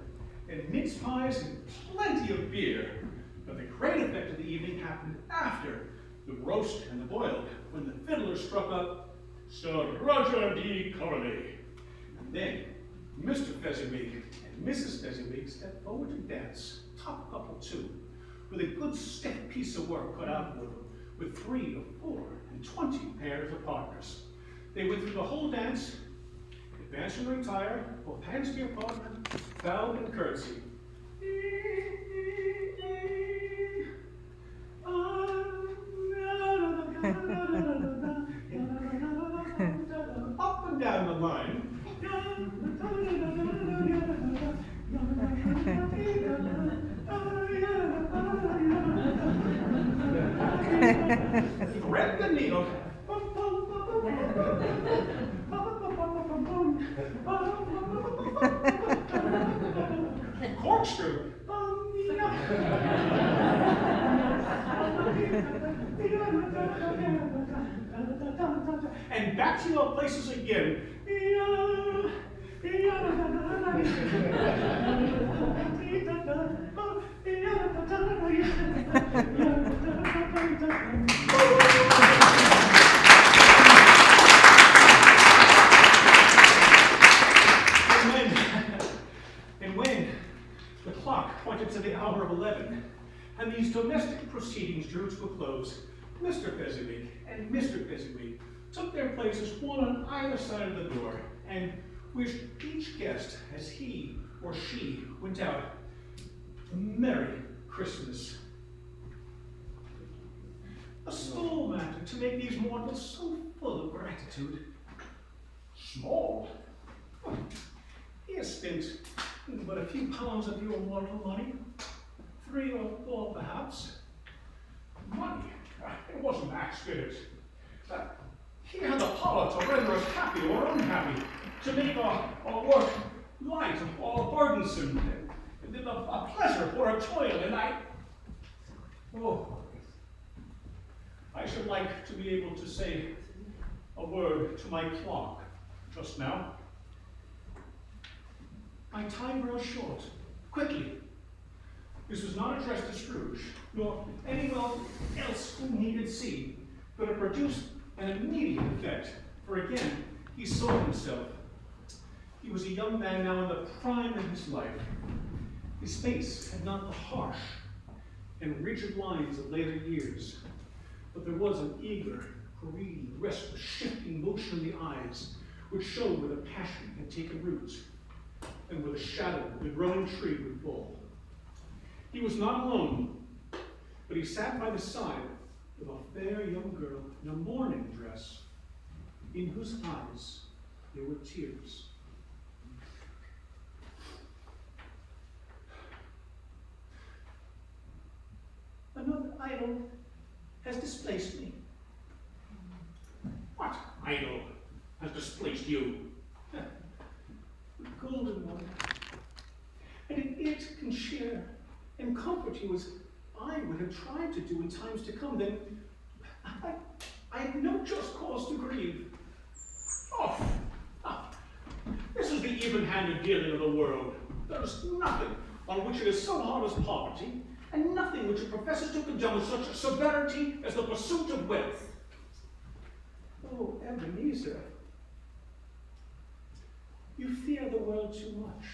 and mince pies, and plenty of beer. But the great effect of the evening happened after the roast and the boiled, when the fiddler struck up Sir Roger de Coverley. And then Mr. Fezziwig and Mrs. Fezziwig stepped forward to dance, top couple too, with a good stiff piece of work cut out for them, with 3 or 4 and 20 pairs of partners. They went through the whole dance, advanced and retired, both hands to your partner, bowed and curtsied. Up and down the line. Thread the needle. Corkscrew. And back to your places again. And when the clock pointed to the hour of 11, and these domestic proceedings drew to a close, Mr. Fezziwig and Mr. Fezziwig took their places one on either side of the door, and wished each guest, as he or she went out, a Merry Christmas. A small matter to make these mortals so full of gratitude. Small? Well, he has spent but a few pounds of your mortal money. 3 or 4 perhaps. Money? It wasn't that spirit. He had the power to render us happy or unhappy, to make our work light or burdensome, a pleasure or a toil, and I should like to be able to say a word to my clock just now. My time grows short. Quickly. This was not addressed to Scrooge, nor anyone else whom he could see, but it produced an immediate effect, for again, he saw himself. He was a young man now in the prime of his life. His face had not the harsh and rigid lines of later years, but there was an eager, greedy, restless, shifting motion in the eyes, which showed where the passion had taken root, and where the shadow of the growing tree would fall. He was not alone, but he sat by the side of a fair young girl in a mourning dress, in whose eyes there were tears. Another idol has displaced me. What idol has displaced you? The golden one. And if it can share and comfort you as I would have tried to do in times to come, then I have no just cause to grieve. This is the even-handed dealing of the world. There is nothing on which it is so hard as poverty, and nothing which it professes to condone with such severity as the pursuit of wealth. Oh, Ebenezer, you fear the world too much.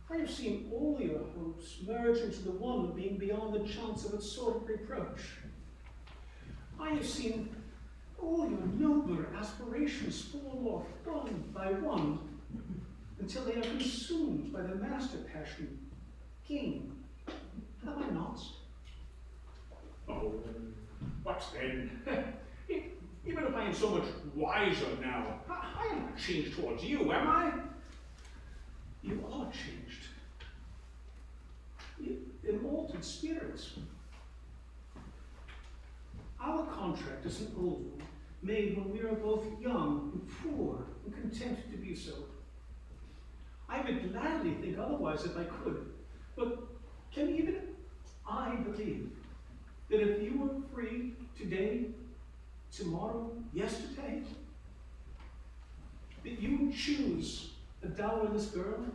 I have seen all your hopes merge into the one of being beyond the chance of its sort of reproach. I have seen all your nobler aspirations fall off one by one until they are consumed by the master passion, gain. Have I not? Oh, what then? Even if I am so much wiser now, I am not changed towards you, am I? You are changed. You immortal spirits. Our contract is an old one, made when we are both young and poor and content to be so. I would gladly think otherwise if I could, but can even I believe that if you were free today, tomorrow, yesterday, that you would choose a dowerless girl?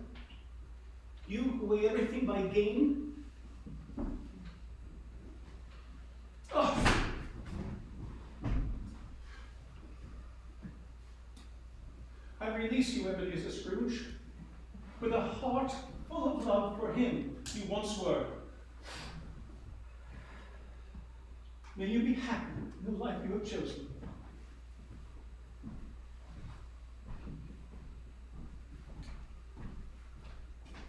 You who weigh everything by gain? Oh. I release you, Ebenezer Scrooge, with a heart full of love for him you once were. May you be happy in the life you have chosen.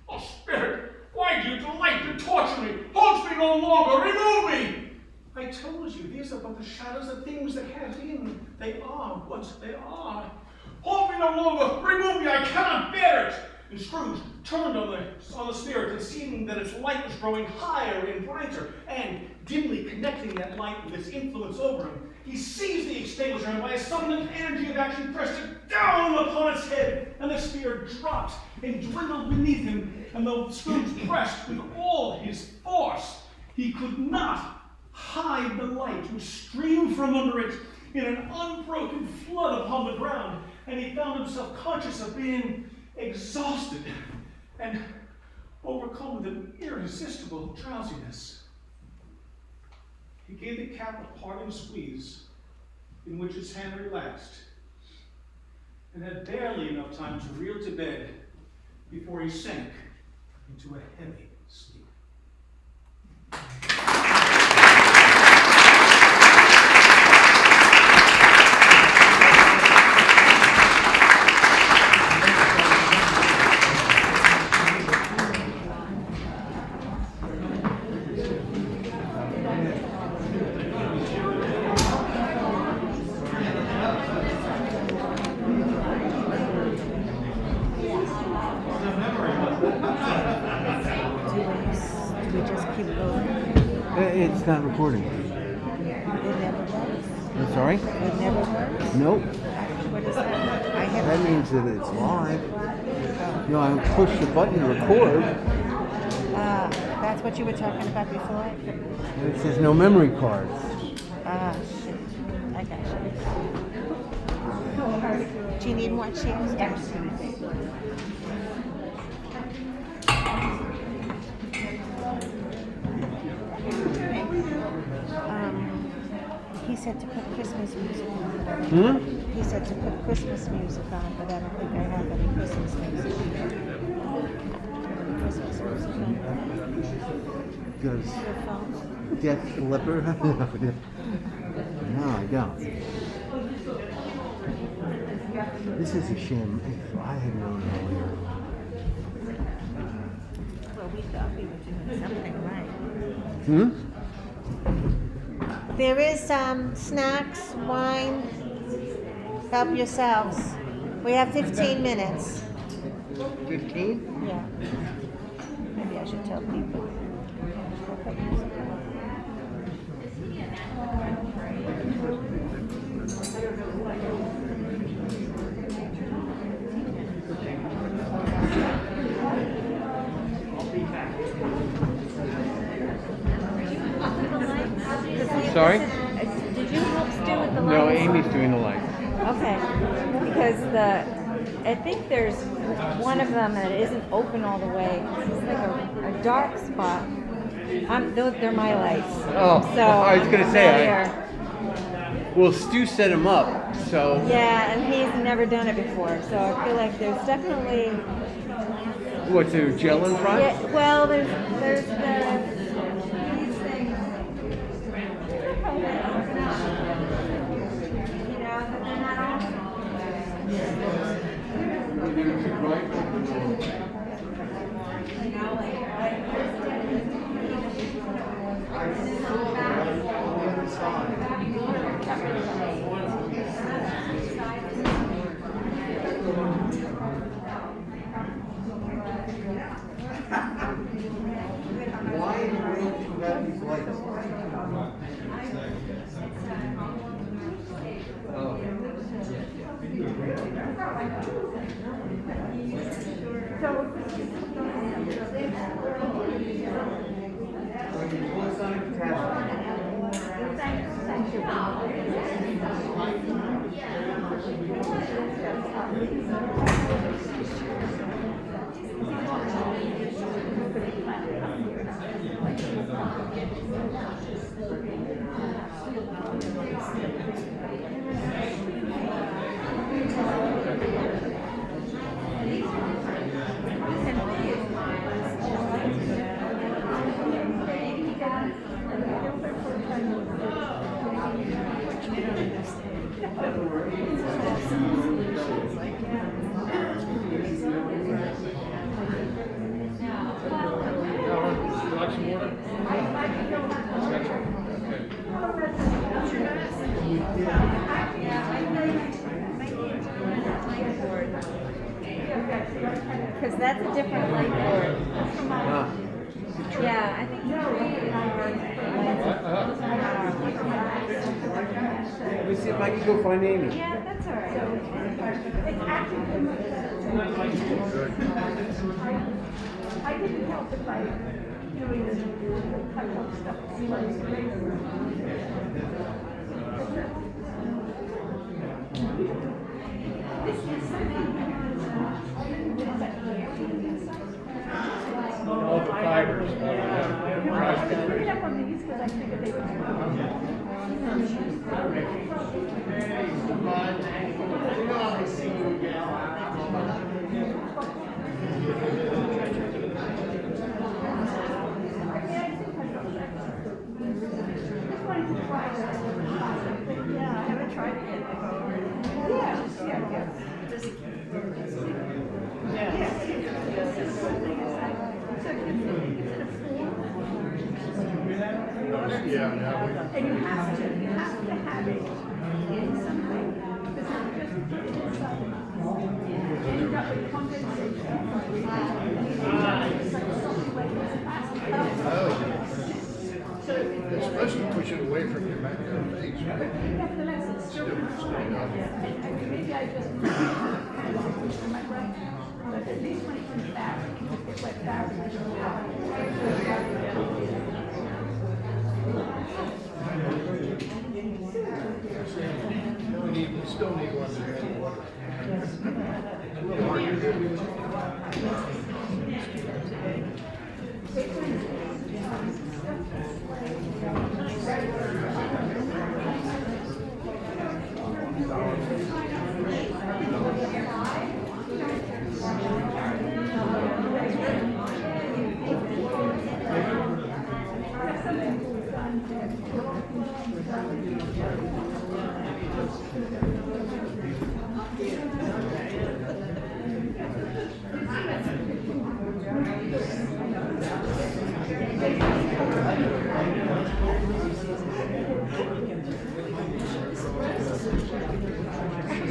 Oh, Spirit, why do you delight to torture me? Haunt me no longer, remove me! I told you, these are but the shadows of things that have been. They are what they are. Haunt me no longer, remove me, I cannot bear it! And Scrooge turned on the spirit, and seeing that its light was growing higher and brighter, and dimly connecting that light with its influence over him, he seized the extinguisher and by a sudden energy of action pressed it down upon its head, and the spear dropped and dwindled beneath him, and though Scrooge pressed with all his force, he could not hide the light which streamed from under it in an unbroken flood upon the ground, and he found himself conscious of being exhausted and overcome with an irresistible drowsiness. He gave the cap a parting squeeze, in which his hand relaxed, and had barely enough time to reel to bed before he sank into a heavy sleep. It's not recording. It never works. I'm sorry? It never works. Nope. What is that? I have. That means that it's live. You know, I push the button to record, That's what you were talking about before? and it says no memory card. Shit. I got you. Do you need more chairs? He said to put Christmas music on. He said to put Christmas music on, but I don't think I have any Christmas music. Christmas music on. Goes Your phone? Def Leppard. No, I don't. This is a shame. If I had known earlier. Well, we thought we were doing something right. There is snacks, wine. Help yourselves. We have 15 minutes. 15? Yeah. Maybe I should tell people. Sorry? Did you help Stu with the lights? No, Amy's doing the lights. Okay, because I think there's one of them that isn't open all the way. It's like a dark spot. They're my lights. Oh, So I was gonna say, there. Well, Stu set him up, so. Yeah, and he's never done it before, so I feel like there's definitely. What's there, gel in front? Yeah, well, there's these things. You know, but they're not all. Why in the world do you got these lights? Because that's a different light board. Yeah, I think Let me see if I can go find Amy. yeah, that's all right. I didn't help it by doing this type of stuff. All the fibers. I picked it up on these because I figured they would. Yeah, I haven't tried it yet before. And you have to have it in something. Because if you just put it inside, you end up with condensation. It's like solid waste plastic. So away from your face, right? Nevertheless, it's still fine. And maybe I just my brain. But at least when it comes back, it's like that. You still need one to drink water. It's a little hard to do.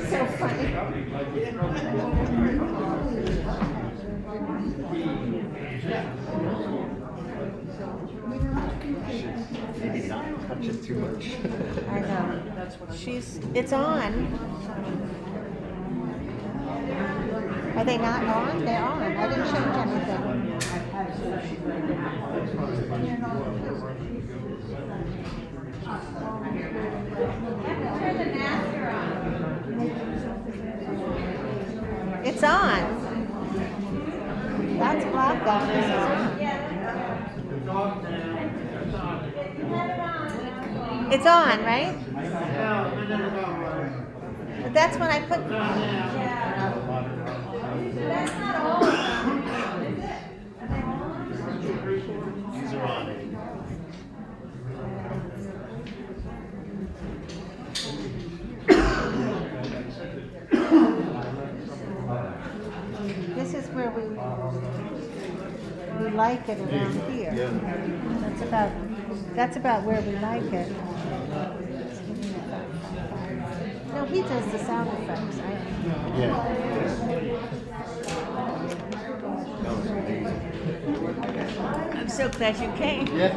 So funny. Touch it too much. I know. It's on. Are they not on? They're on. I didn't change anything. Turn the master on. It's on. That's blocked off. This is on. It's on, right? But that's when I put. That's not all of them, is it? These are on. This is where we like it around here. That's about where we like it. No, he does the sound effects. I'm so glad you came. Yeah.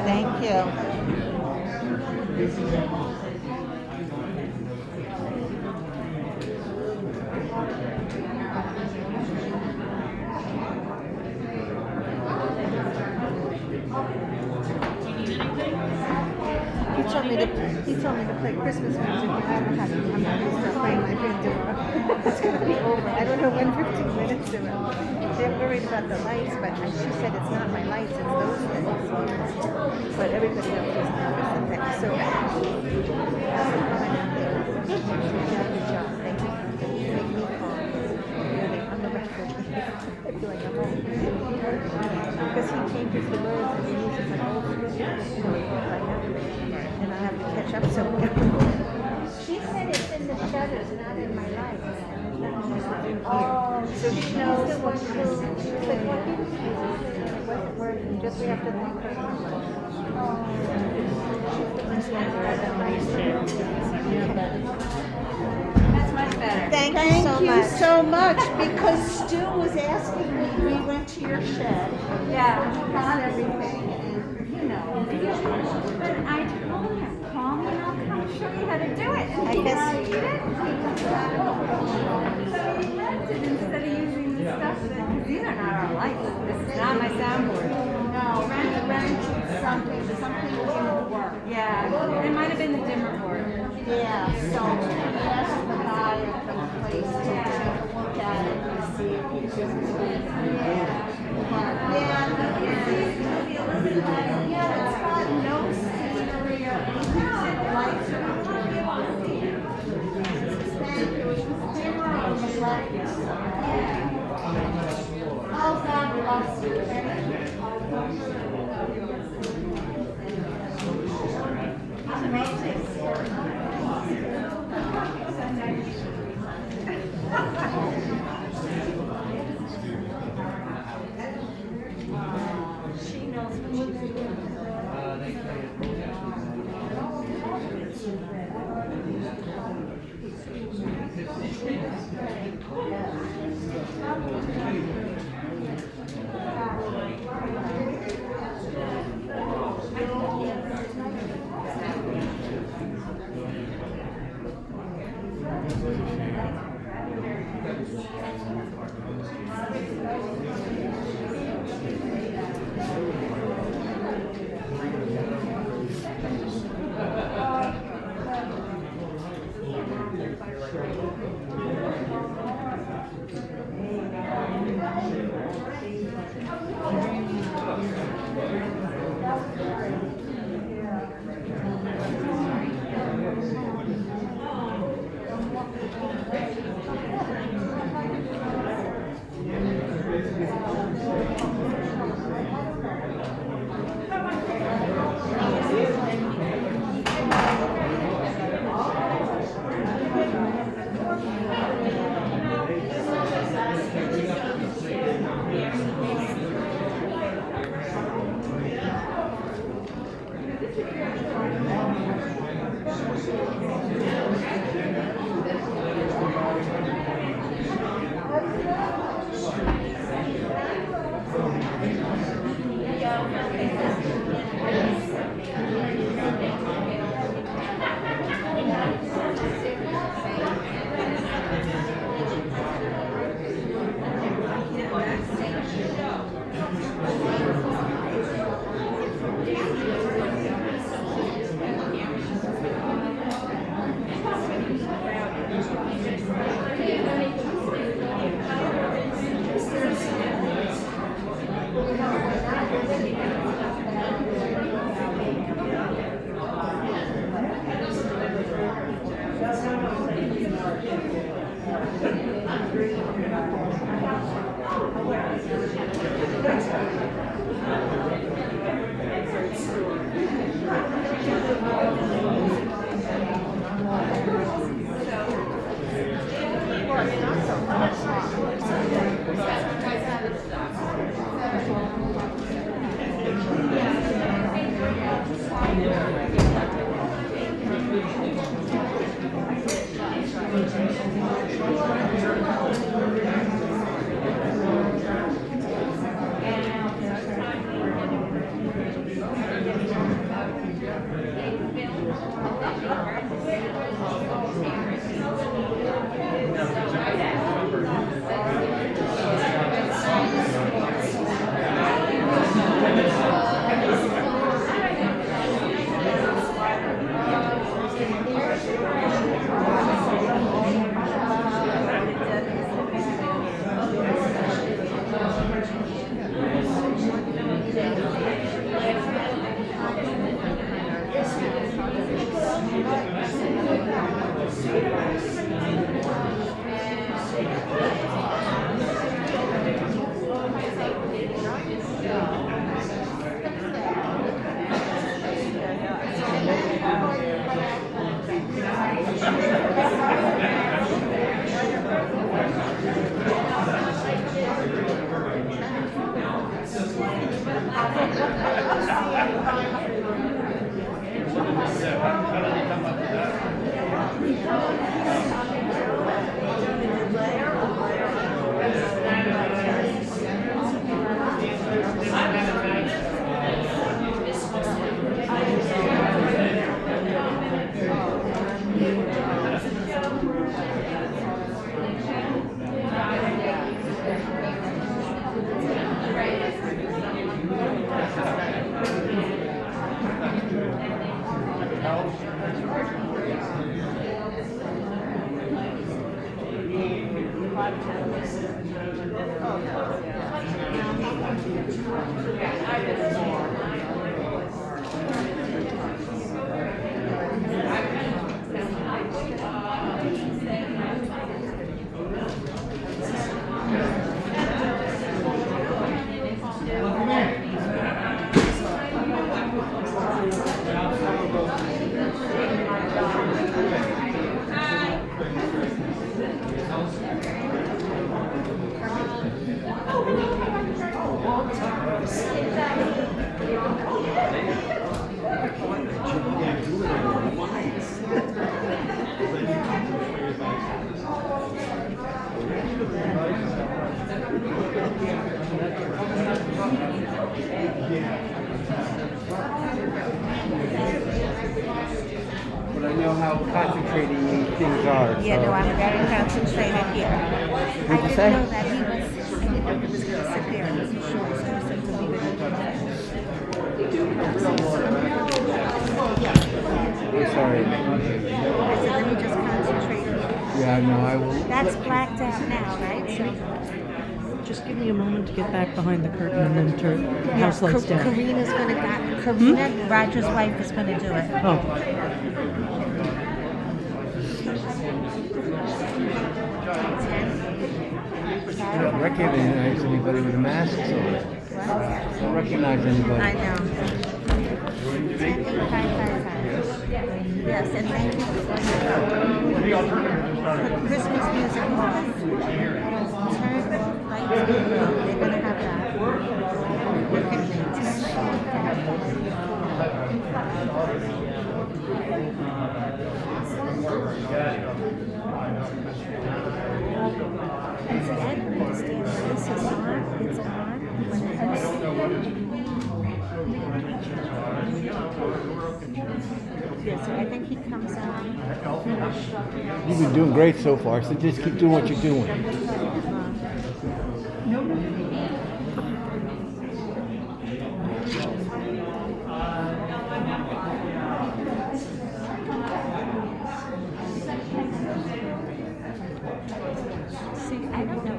Thank you. He told me to play Christmas music, and I don't have to. I'm not going to start playing my Pandora. It's going to be over. I don't know when 15 minutes to it. They're worried about the lights, but she said it's not my lights, it's those things. But everybody else is nervous and things. So, good job. Thank you. Make me calm. Really, on the record. I feel like I'm home. Because he changes the words and he uses an old and I have to catch up somewhere. She said it's in the shutters, not in my lights. Oh, so she knows what to do. But what did she do? It wasn't working. Just we have to thank her so much. That's much better. Thank you so much, because Stu was asking me, we went to your shed. Yeah. Got everything, and, you know. But I told him, call me and I'll come show you how to do it. And I he guess- didn't. So he rented instead of using the stuff that, because these are not our lights. This is not my soundboard. No, he rented something didn't work. Yeah, it might have been the dimmer board. Yeah, so he asked the guy at the place to take a look at it and see if he just could. Yeah. Yeah, it's got no scenery or anything. Lights are thank you. They were on the left. Oh, God bless you. But I know how concentrating these things are. Yeah, so- no, I'm very concentrated here. I What'd you didn't say? know that he was, I didn't know he was gonna sit there and listen to us, so I said to leave it in. I'm sorry. I said, let me just concentrate here. Yeah, no, I will. That's blacked out now, right? So, Just give me a moment to get back behind the curtain and then turn house lights down. Karina's gonna, Karina, Roger's wife is gonna do it. Oh, I don't recognize anybody with a mask on. I don't recognize anybody. I know. 10,855. Yes, and thank you for The alternative is starting. Christmas music off. Turn lights low. They're gonna have that. And see, I don't understand when this is on, it's on, yes, I think he comes on. You've been doing great so far, so just keep doing what you're doing. See, I don't know.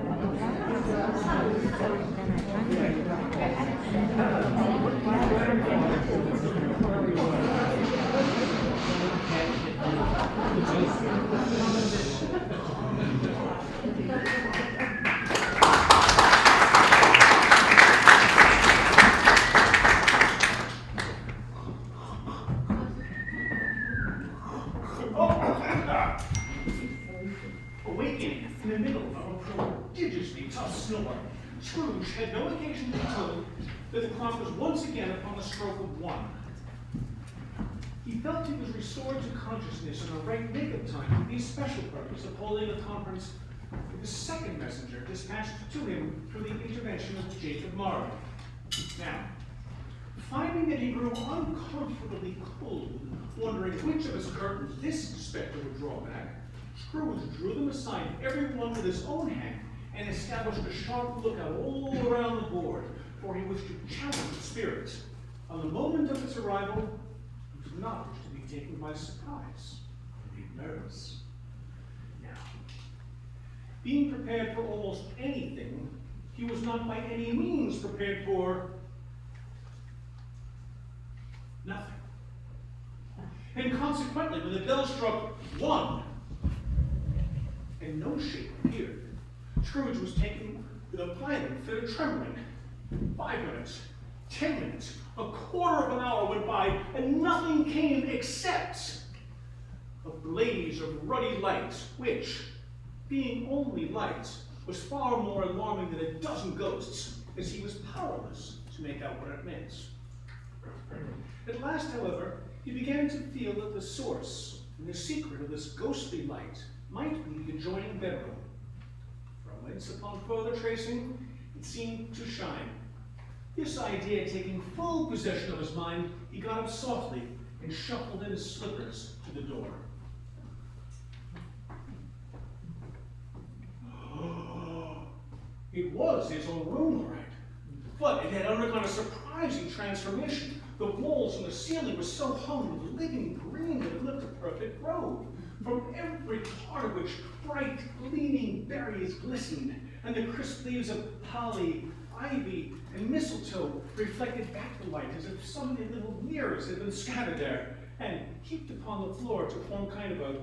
Awakening in the middle of a prodigiously tough snore, Scrooge had no occasion to be told that the clock was once again upon the stroke of 1. He felt he was restored to consciousness in a right nick of time for the special purpose of holding a conference with the second messenger dispatched to him through the intervention of Jacob Marley. Now, finding that he grew uncomfortably cold, wondering which of his curtains this inspector would draw back, Scrooge drew them aside, every one with his own hand, and established a sharp lookout all around the board, for he wished to challenge the spirits. On the moment of its arrival, he did not wish to be taken by surprise, and be nervous. Now, being prepared for almost anything, he was not by any means prepared for nothing. And consequently, when the bell struck 1, and no shape appeared, Scrooge was taken with a violent fit of trembling. 5 minutes, 10 minutes, a quarter of an hour went by, and nothing came except a blaze of ruddy lights, which, being only lights, was far more alarming than a dozen ghosts, as he was powerless to make out what it meant. At last, however, he began to feel that the source and the secret of this ghostly light might be the adjoining bedroom, from whence, upon further tracing, it seemed to shine. This idea taking full possession of his mind, he got up softly and shuffled in his slippers to the door. It was his own room, all right, but it had undergone a surprising transformation. The walls and the ceiling were so hung with living green that it looked a perfect grove, from every part of which bright, gleaming berries glistened, and the crisp leaves of holly, ivy, and mistletoe reflected back the light as if so many little mirrors had been scattered there, and heaped upon the floor to form kind of a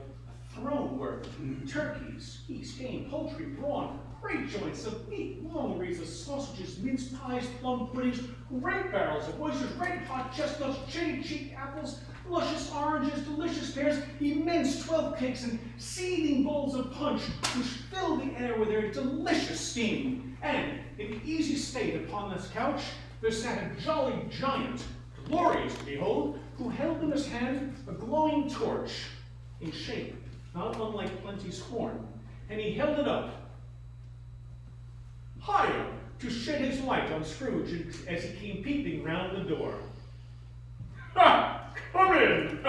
throne where turkeys, geese, game, poultry, brawn, great joints of meat, long wreaths of sausages, mince pies, plum puddings, great barrels of oysters, red hot chestnuts, cherry cheeked apples, luscious oranges, delicious pears, immense 12 cakes, and seething bowls of punch, which filled the air with their delicious steam. And in easy state upon this couch, there sat a jolly giant, glorious to behold, who held in his hand a glowing torch, in shape not unlike Plenty's horn, and he held it up higher to shed his light on Scrooge as he came peeping round the door. Ha! Come in!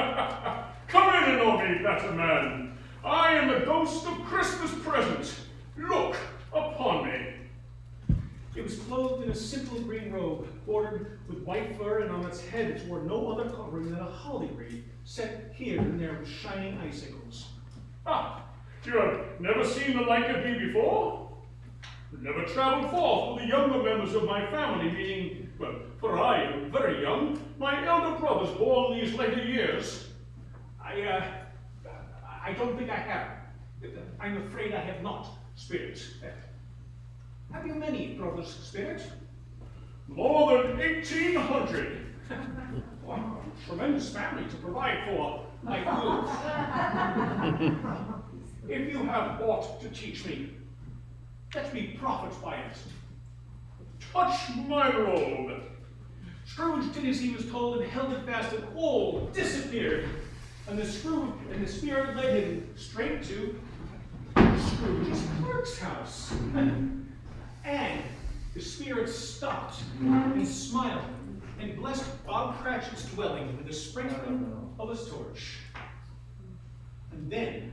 Come in and know me, better man. I am the ghost of Christmas present. Look upon me. It was clothed in a simple green robe, bordered with white fur, and on its head it wore no other covering than a holly wreath, set here and there with shining icicles. Ah, you have never seen the like of me before? Never traveled forth with the younger members of my family, meaning, well, for I am very young, my elder brothers born these later years. I don't think I have. I'm afraid I have not, Spirit. Have you many brothers, Spirit? More than 1,800. Wow, a tremendous family to provide for, my good. If you have aught to teach me, let me profit by it. Touch my robe. Scrooge did as he was told and held it fast, and all disappeared. And the spirit led him straight to Scrooge's clerk's house. And the spirit stopped and smiled and blessed Bob Cratchit's dwelling with the sprinkling of his torch. And then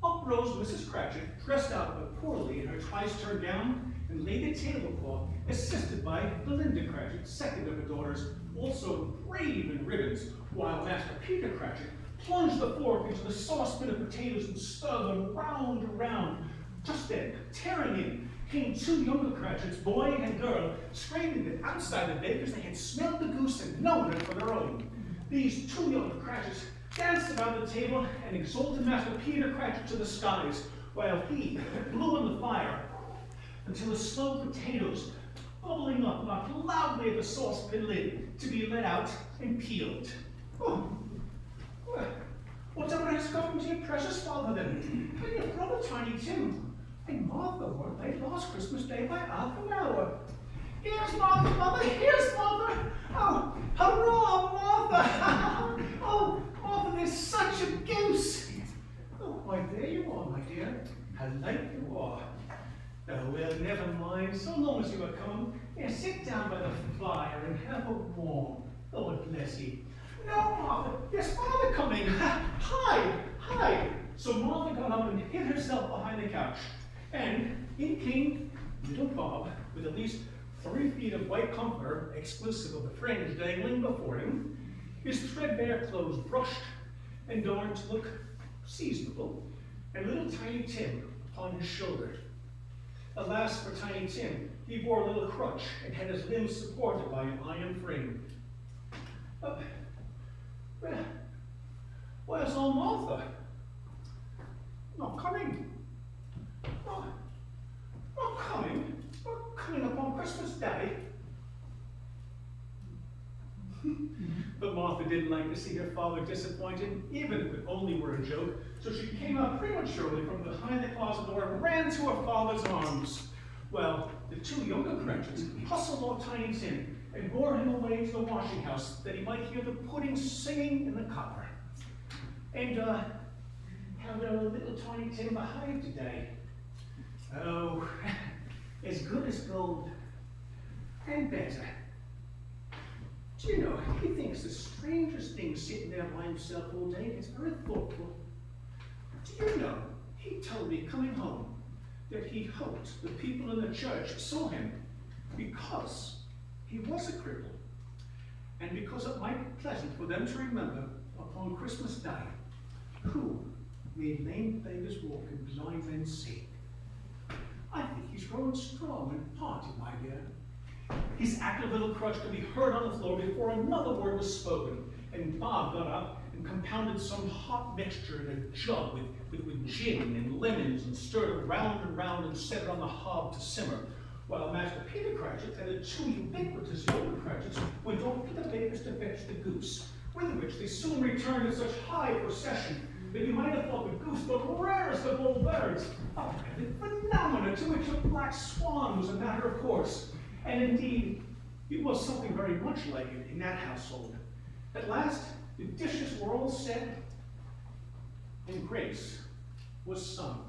up rose Mrs. Cratchit, dressed out but poorly in her twice-turned gown, and laid the tablecloth, assisted by Belinda Cratchit, second of her daughters, also brave in ribbons, while Master Peter Cratchit plunged the fork into the saucepan of potatoes and stirred them round and round. Just then, tearing in, came two younger Cratchits, boy and girl, screaming that outside the baker's they had smelled the goose and known it for their own. These two younger Cratchits danced about the table and exalted Master Peter Cratchit to the skies, while he blew on the fire until the slow potatoes, bubbling up, knocked loudly at the saucepan lid to be let out and peeled. Oh, well, whatever has come to your precious father then, and your brother Tiny Tim, and Martha weren't late last Christmas Day by half an hour. Here's Martha, mother, here's Martha! Oh, hurrah, Martha! Oh, Martha, there's such a goose! Oh, why, there you are, my dear. How late you are. Oh, well, never mind, so long as you are come. Here, sit down by the fire and have a warm. Lord bless you. No, Martha, there's Father coming. Hide, hide. So Martha got up and hid herself behind the couch. And in came little Bob, with at least 3 feet of white comforter, exclusive of the fringe dangling before him, his threadbare clothes brushed and darned to look seasonable, and little Tiny Tim upon his shoulder. Alas for Tiny Tim, he bore a little crutch and had his limbs supported by an iron frame. Where's old Martha? Not coming. Not coming. Not coming upon Christmas Day. But Martha didn't like to see her father disappointed, even if it only were a joke, so she came out prematurely from behind the closet door and ran to her father's arms. Well, the two younger Cratchits hustled off Tiny Tim and bore him away to the washing house that he might hear the pudding singing in the copper. And, how will little Tiny Tim behave today? Oh, as good as gold, and better. Do you know, he thinks the strangest thing sitting there by himself all day is very thoughtful. Do you know, he told me coming home that he hoped the people in the church saw him because he was a cripple, and because it might be pleasant for them to remember upon Christmas Day who made lame beggars walk and blind men see. I think he's growing strong and hearty, my dear. His active little crutch could be heard on the floor before another word was spoken, and Bob got up and compounded some hot mixture in a jug with gin and lemons and stirred it round and round and set it on the hob to simmer, while Master Peter Cratchit and the two ubiquitous younger Cratchits went over to the baker's to fetch the goose, with which they soon returned in such high procession that you might have thought the goose the rarest of all birds, a phenomena to which a black swan was a matter of course. And indeed, it was something very much like it in that household. At last, the dishes were all set, and grace was sung.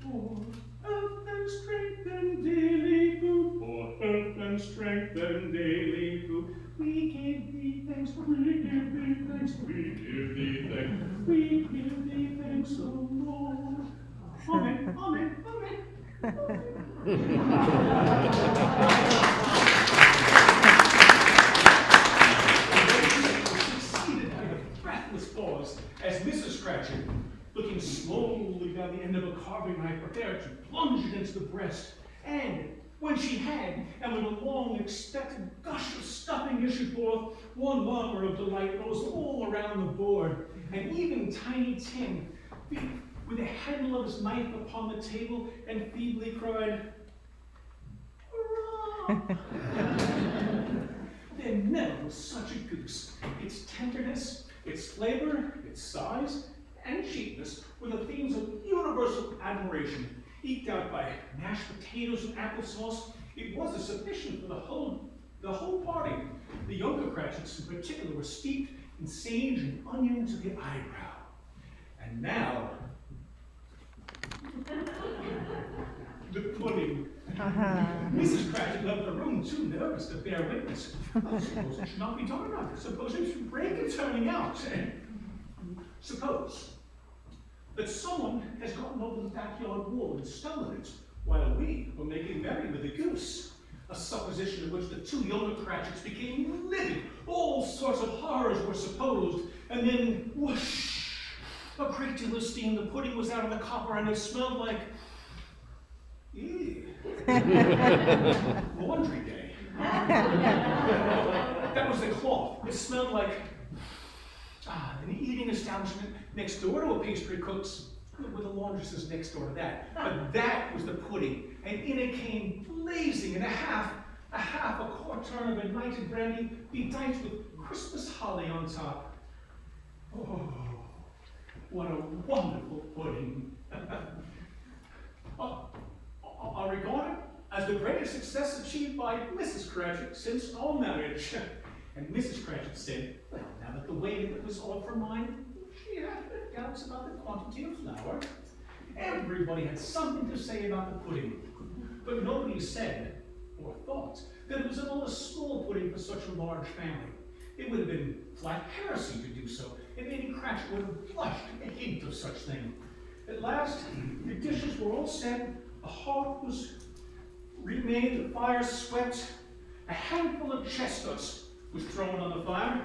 For health and strength and daily food, for health and strength and daily food, we give thee thanks, we give thee thanks, we give thee thanks, we give thee thanks, O Lord. Amen, amen, amen. Succeeded by a breathless pause as Mrs. Cratchit, looking slowly down the end of a carving knife, prepared to plunge it into the breast, and when she had, and when a long expected gush of stuffing issued forth, one murmur of delight rose all around the board, And even Tiny Tim, with the handle of his knife upon the table, and feebly cried, "Hurrah!" There never was such a goose. Its tenderness, its flavor, its size, and cheapness were the themes of universal admiration. Eked out by mashed potatoes and applesauce, it was sufficient for the whole party. The younger Cratchits in particular were steeped in sage and onion to the eyebrow. And now, the pudding. Mrs. Cratchit left the room too nervous to bear witness. I suppose it should not be done enough. Suppose it should break and turning out. Suppose that someone has gotten over the backyard wall and stolen it, while we were making merry with the goose. A supposition in which the two younger Cratchits became livid. All sorts of horrors were supposed, and then whoosh! A great deal of steam. The pudding was out of the copper, and it smelled like laundry day. That was the cloth. It smelled like an eating establishment next door to a pastry cook's, with a laundress next door to that. But that was the pudding, and in it came blazing, and a quart turn of ignited brandy, bedight with Christmas holly on top. Oh, what a wonderful pudding! I regard it as the greatest success achieved by Mrs. Cratchit since our marriage. And Mrs. Cratchit said, well, now that the waiting was all for mine, she had her doubts about the quantity of flour. Everybody had something to say about the pudding, but nobody said or thought that it was at all a small pudding for such a large family. It would have been flat heresy to do so, and Lady Cratchit would have blushed at the hint of such thing. At last, the dishes were all set, a hearth was remade, the fire swept, a handful of chestnuts was thrown on the fire,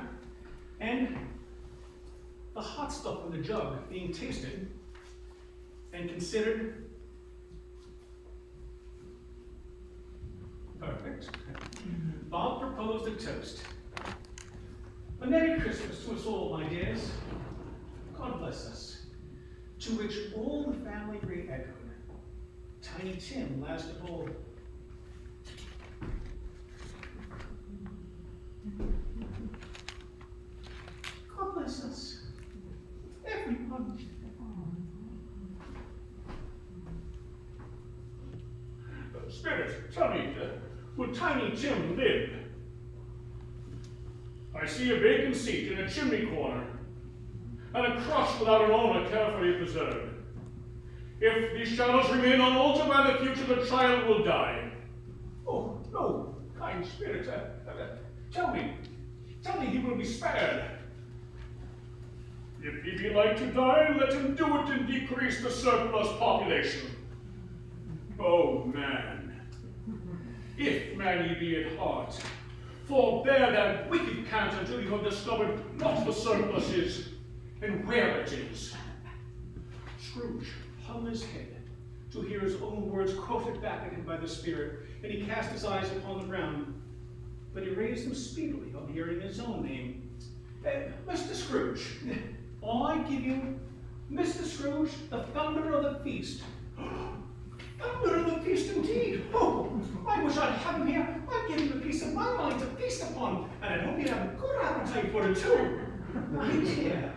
and the hot stuff in the jug being tasted and considered perfect, Bob proposed a toast. A Merry Christmas to us all, my dears. God bless us. To which all the family re-echoed. Tiny Tim last of all. God bless us. Everyone. Spirit, tell me, will Tiny Tim live? I see a vacant seat in a chimney corner, and a crotch without an owner carefully preserved. If these shadows remain unaltered by the future, the child will die. Oh, no, kind spirit, tell me he will be spared. If he be like to die, let him do it and decrease the surplus population. Oh, man, if man ye be at heart, forbear that wicked cant until you have discovered what the surplus is and where it is. Scrooge hung his head to hear his own words quoted back at him by the spirit, and he cast his eyes upon the ground, but he raised them speedily on hearing his own name. Mr. Scrooge, I give you Mr. Scrooge, the founder of the feast. Founder of the feast indeed. Oh, I wish I'd have him here. I'd give him a piece of my mind to feast upon, and I hope he'd have a good appetite for it too. My dear,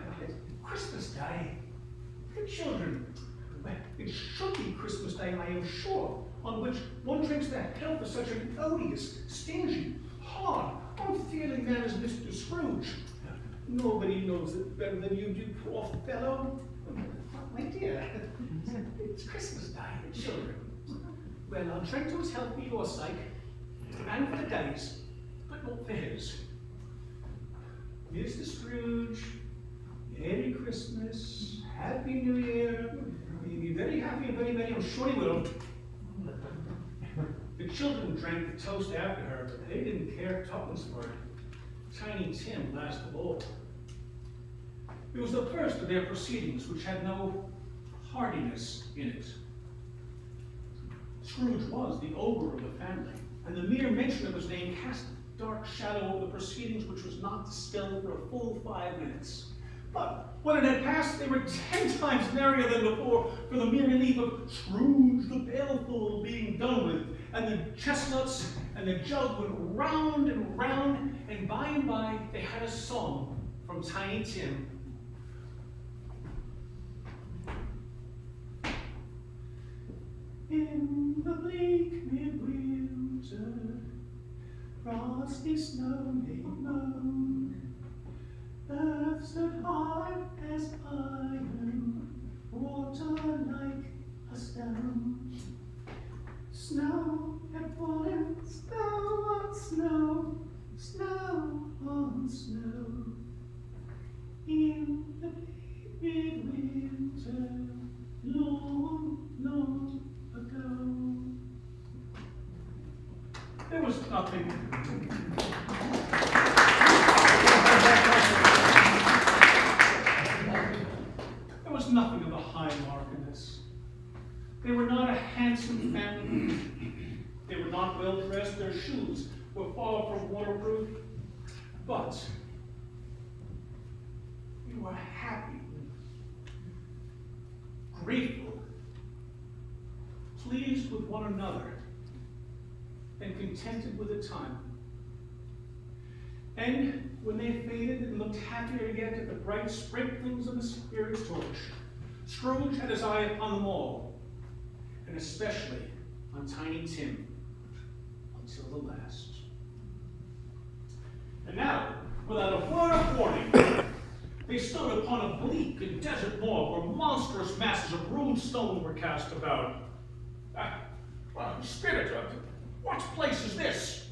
Christmas Day. The children. Well, it should be Christmas Day, I am sure, on which one drinks the health of such an odious, stingy, hard, unfeeling man as Mr. Scrooge. Nobody knows it better than you do, poor fellow. My dear, it's Christmas Day, the children. Well, I'll drink to his health for your sake, and for the day's, but not for his. Mr. Scrooge, Merry Christmas, Happy New Year. You'll be very happy and very merry, I'm sure he will. The children drank the toast after her, but they didn't care tuppence for it. Tiny Tim last of all. It was the first of their proceedings which had no heartiness in it. Scrooge was the ogre of the family, and the mere mention of his name cast a dark shadow over the proceedings which was not dispelled for a full 5 minutes. But when it had passed, they were 10 times merrier than before, for the mere relief of Scrooge the Baleful being done with, and the chestnuts and the jug went round and round, and by they had a song from Tiny Tim. In the bleak midwinter, frosty snow made moan, earth stood hard as iron, water like a stone. Snow had fallen, snow on snow, snow on snow. In the bleak midwinter, long, long ago. There was nothing. There was nothing of a high mark in this. They were not a handsome family. They were not well dressed. Their shoes were far from waterproof. But we were happy, grateful, pleased with one another, and contented with the time. And when they faded and looked happier yet at the bright sprinklings of the Spirit's torch, Scrooge had his eye upon them all, and especially on Tiny Tim, until the last. And now, without a word of warning, they stood upon a bleak and desert moor where monstrous masses of rude stone were cast about. Spirit, what place is this?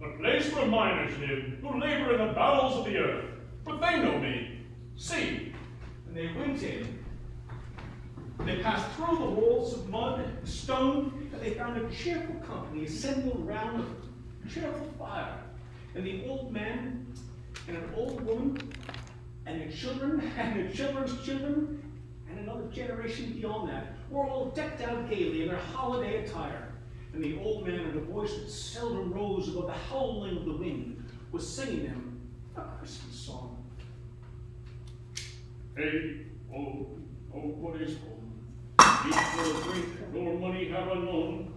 A place where miners live, who labor in the bowels of the earth. But they know me. See. And they went in. They passed through the walls of mud and stone, and they found a cheerful company assembled around a cheerful fire. And the old man and an old woman and their children and their children's children and another generation beyond that were all decked out gaily in their holiday attire. And the old man, in a voice that seldom rose above the howling of the wind, was singing them a Christmas song. Hey, oh, what is home? Eat for drink, nor money have I known.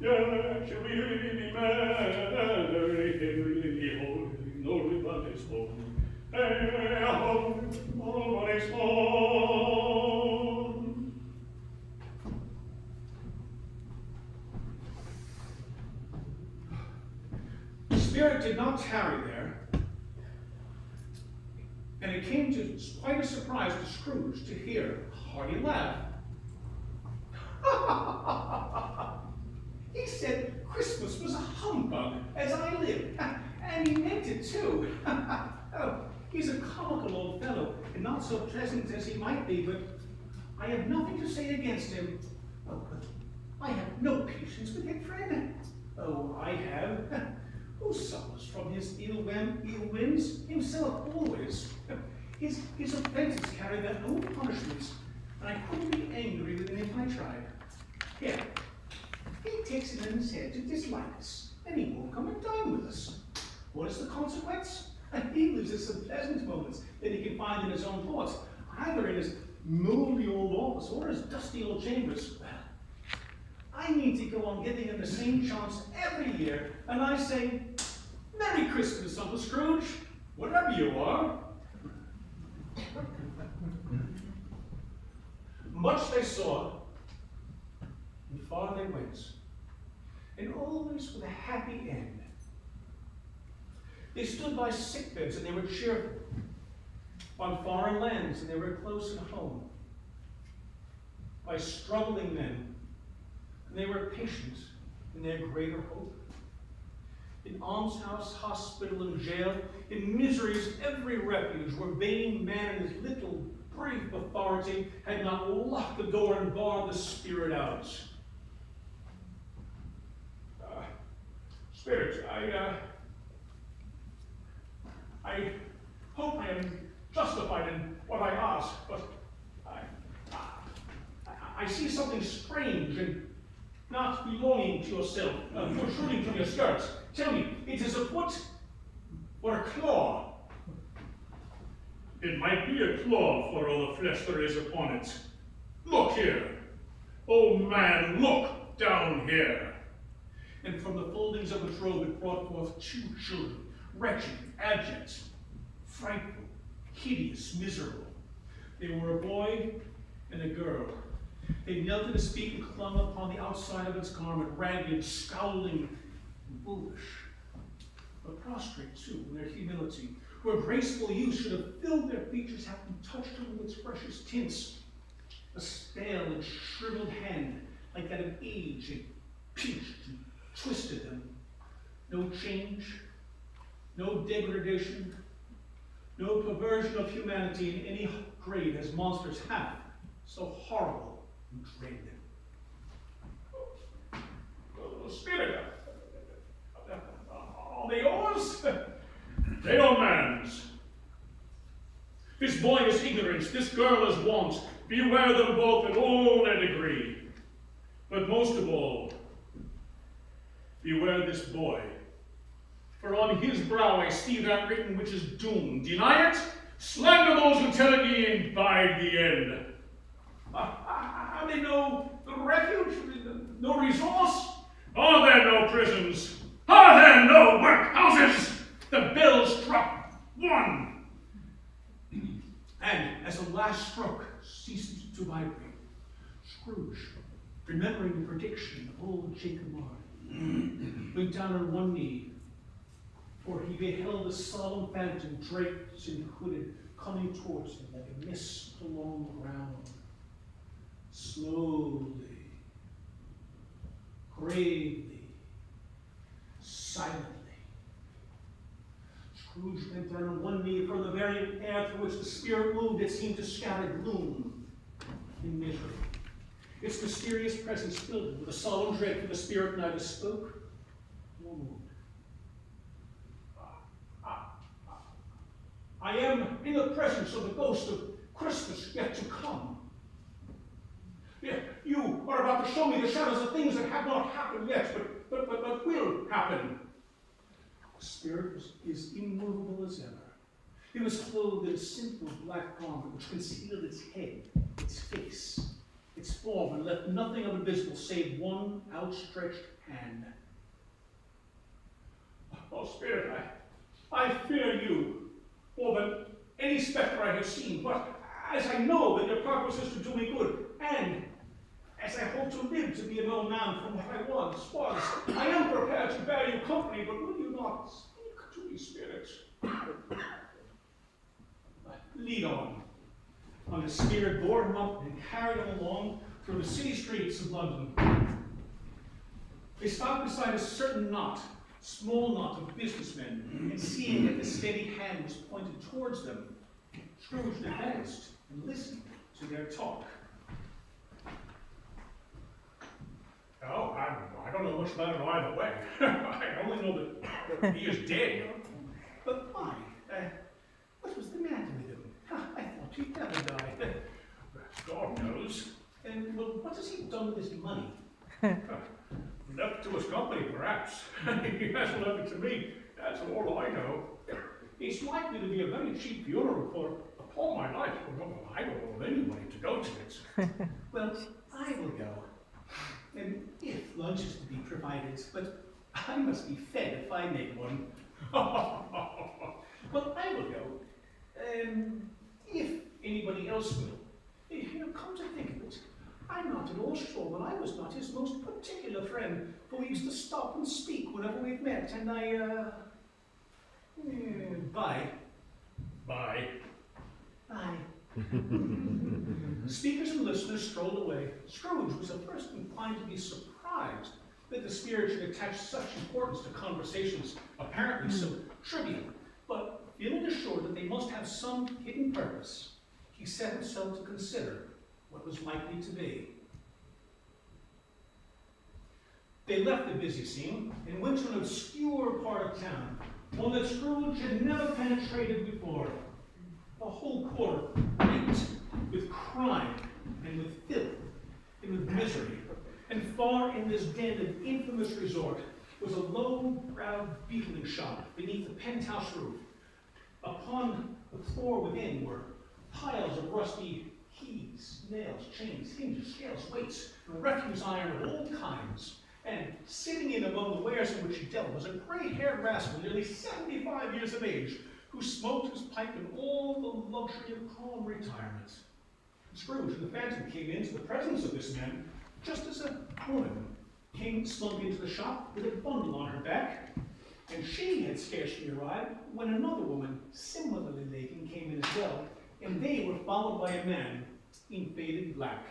Yeah, shall we be merry, nor what is home? Hey, oh, what is home? The Spirit did not tarry there, and it came to quite a surprise to Scrooge to hear a hearty laugh. He said Christmas was a humbug, as I live, and he meant it too. Oh, he's a comical old fellow, and not so pleasant as he might be, but I have nothing to say against him. Oh, but I have no patience with him, friend. Oh, I have. Who suffers from his ill whims? Himself always. His offenses carry their own punishments, and I couldn't be angry with him if I tried. Here, he takes it in his head to dislike us, and he won't come and dine with us. What is the consequence? He loses some pleasant moments that he can find in his own thoughts, either in his moldy old office or his dusty old chambers. Well, I need to go on giving him the same chance every year, and I say, Merry Christmas, Uncle Scrooge, wherever you are. Much they saw, and far they went, and always with a happy end. They stood by sickbeds and they were cheerful, on foreign lands and they were close at home, by struggling men and they were patient in their greater hope. In almshouse, hospital, and jail, in misery's every refuge, where vain man and his little brief authority had not locked the door and barred the Spirit out. Spirit, I hope I am justified in what I ask, but I see something strange and not belonging to yourself, protruding from your skirts. Tell me, it is a foot or a claw? It might be a claw for all the flesh there is upon it. Look here. Oh man, look down here. And from the foldings of its robe it brought forth 2 children, wretched, abject, frightful, hideous, miserable. They were a boy and a girl. They knelt at his feet and clung upon the outside of its garment, ragged, scowling, and foolish, but prostrate too in their humility, where graceful youth should have filled their features, having touched them with its precious tints. A stale and shriveled hand, like that of age, had pinched and twisted them. No change, no degradation, no perversion of humanity in any grade as monsters have, so horrible and dread. Spirit, are they yours? They are man's. This boy is ignorance, this girl is want. Beware them both in all their degree. But most of all, beware this boy. For on his brow I see that written which is doom. Deny it, slander those who tell it ye, and bide the end. Are there no refuge, no resource? Are there no prisons? Are there no workhouses? The bells drop 1. And as the last stroke ceased to vibrate, Scrooge, remembering the prediction of old Jacob Marley, went down on one knee, for he beheld a solemn phantom draped and hooded coming towards him like a mist along the ground. Slowly, gravely, silently. Scrooge went down on one knee. From the very air through which the spirit moved, it seemed to scatter gloom and misery. Its mysterious presence filled him with a solemn dread, for the spirit neither spoke nor moved. I am in the presence of the ghost of Christmas yet to come. You are about to show me the shadows of things that have not happened yet, but will happen. The spirit is immovable as ever. It was clothed in a simple black garment which concealed its head, its face, its form, and left nothing of it visible save one outstretched hand. Oh, Spirit, I fear you more than any spectre I have seen, but as I know that your purpose is to do me good, and as I hope to live to be an old man from what I once was, I am prepared to bear you company, but will you not speak to me, Spirit? Lead on. And the spirit bore him up and carried him along through the city streets of London. They stopped beside a certain knot, small knot of businessmen, and seeing that the steady hand was pointed towards them, Scrooge advanced and listened to their talk. Oh, I don't know much about it either way. I only know that he is dead. But why? What was the matter with him? I thought he'd never died. God knows. And well, what has he done with his money? Left to his company, perhaps. He hasn't left it to me. That's all I know. It's likely to be a very cheap funeral for All my life, I don't know anybody to go to it. Well, I will go. And if lunch is to be provided, but I must be fed if I make one. Well, I will go. If anybody else will. Come to think of it, I'm not at all sure that I was not his most particular friend, for we used to stop and speak whenever we've met, and bye. Bye. Bye. Speakers and listeners strolled away. Scrooge was at first inclined to be surprised that the spirit should attach such importance to conversations apparently so trivial, but feeling assured that they must have some hidden purpose, he set himself to consider what was likely to be. They left the busy scene and went to an obscure part of town, one that Scrooge had never penetrated before. The whole quarter reeked with crime and with filth and with misery. And far in this den of infamous resort was a low-browed beetling shop beneath the penthouse roof, upon The floor within were piles of rusty keys, nails, chains, hinges, scales, weights, and refuse iron of all kinds. And sitting in among the wares in which he dealt was a gray-haired rascal, nearly 75 years of age, who smoked his pipe in all the luxury of calm retirement. Scrooge and the Phantom came into the presence of this man just as a woman came slunk into the shop with a bundle on her back, and she had scarcely arrived when another woman, similarly laden, came in as well, and they were followed by a man in faded black.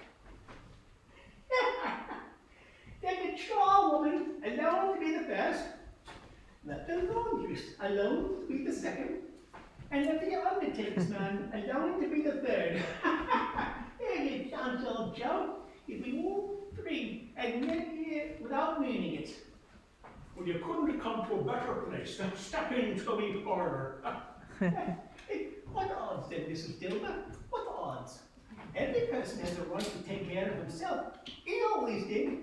Then the tall woman, alone to be the first, let the laundress alone to be the second, and let the undertaker's man alone to be the third. There you sounds old Joe. If we all three admit it without meaning it. Well, you couldn't have come to a better place than step into me parlor. What odds then, Mrs. Dilber? What odds? Every person has a right to take care of himself. He always did.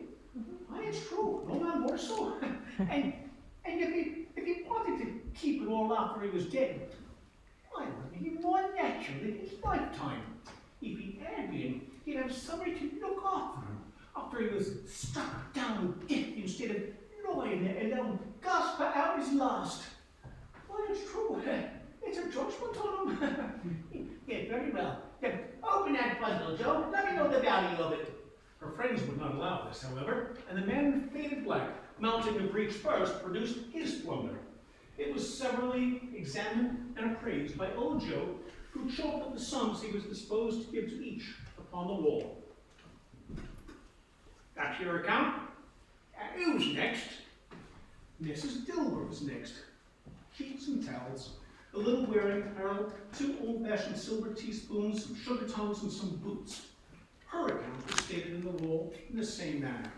Why, it's true. No man more so. and if he wanted to keep it all after he was dead, why wouldn't he be more natural in his lifetime? If he had been, he'd have somebody to look after him after he was struck down with death instead of lying there alone, gasping out his last. Well, it's true. It's a judgment on him. Yeah, very well. Then open that bundle, Joe. Let me know the value of it. Her friends would not allow this, however, and the man in faded black, mounting the breech first, produced his plunder. It was severally examined and appraised by old Joe, who chalked up the sums he was disposed to give to each upon the wall. That's your account? Who's next? Mrs. Dilber was next. Sheets and towels, a little wearing apparel, 2 old-fashioned silver teaspoons, some sugar tongs, and some boots. Her account was stated in the wall in the same manner.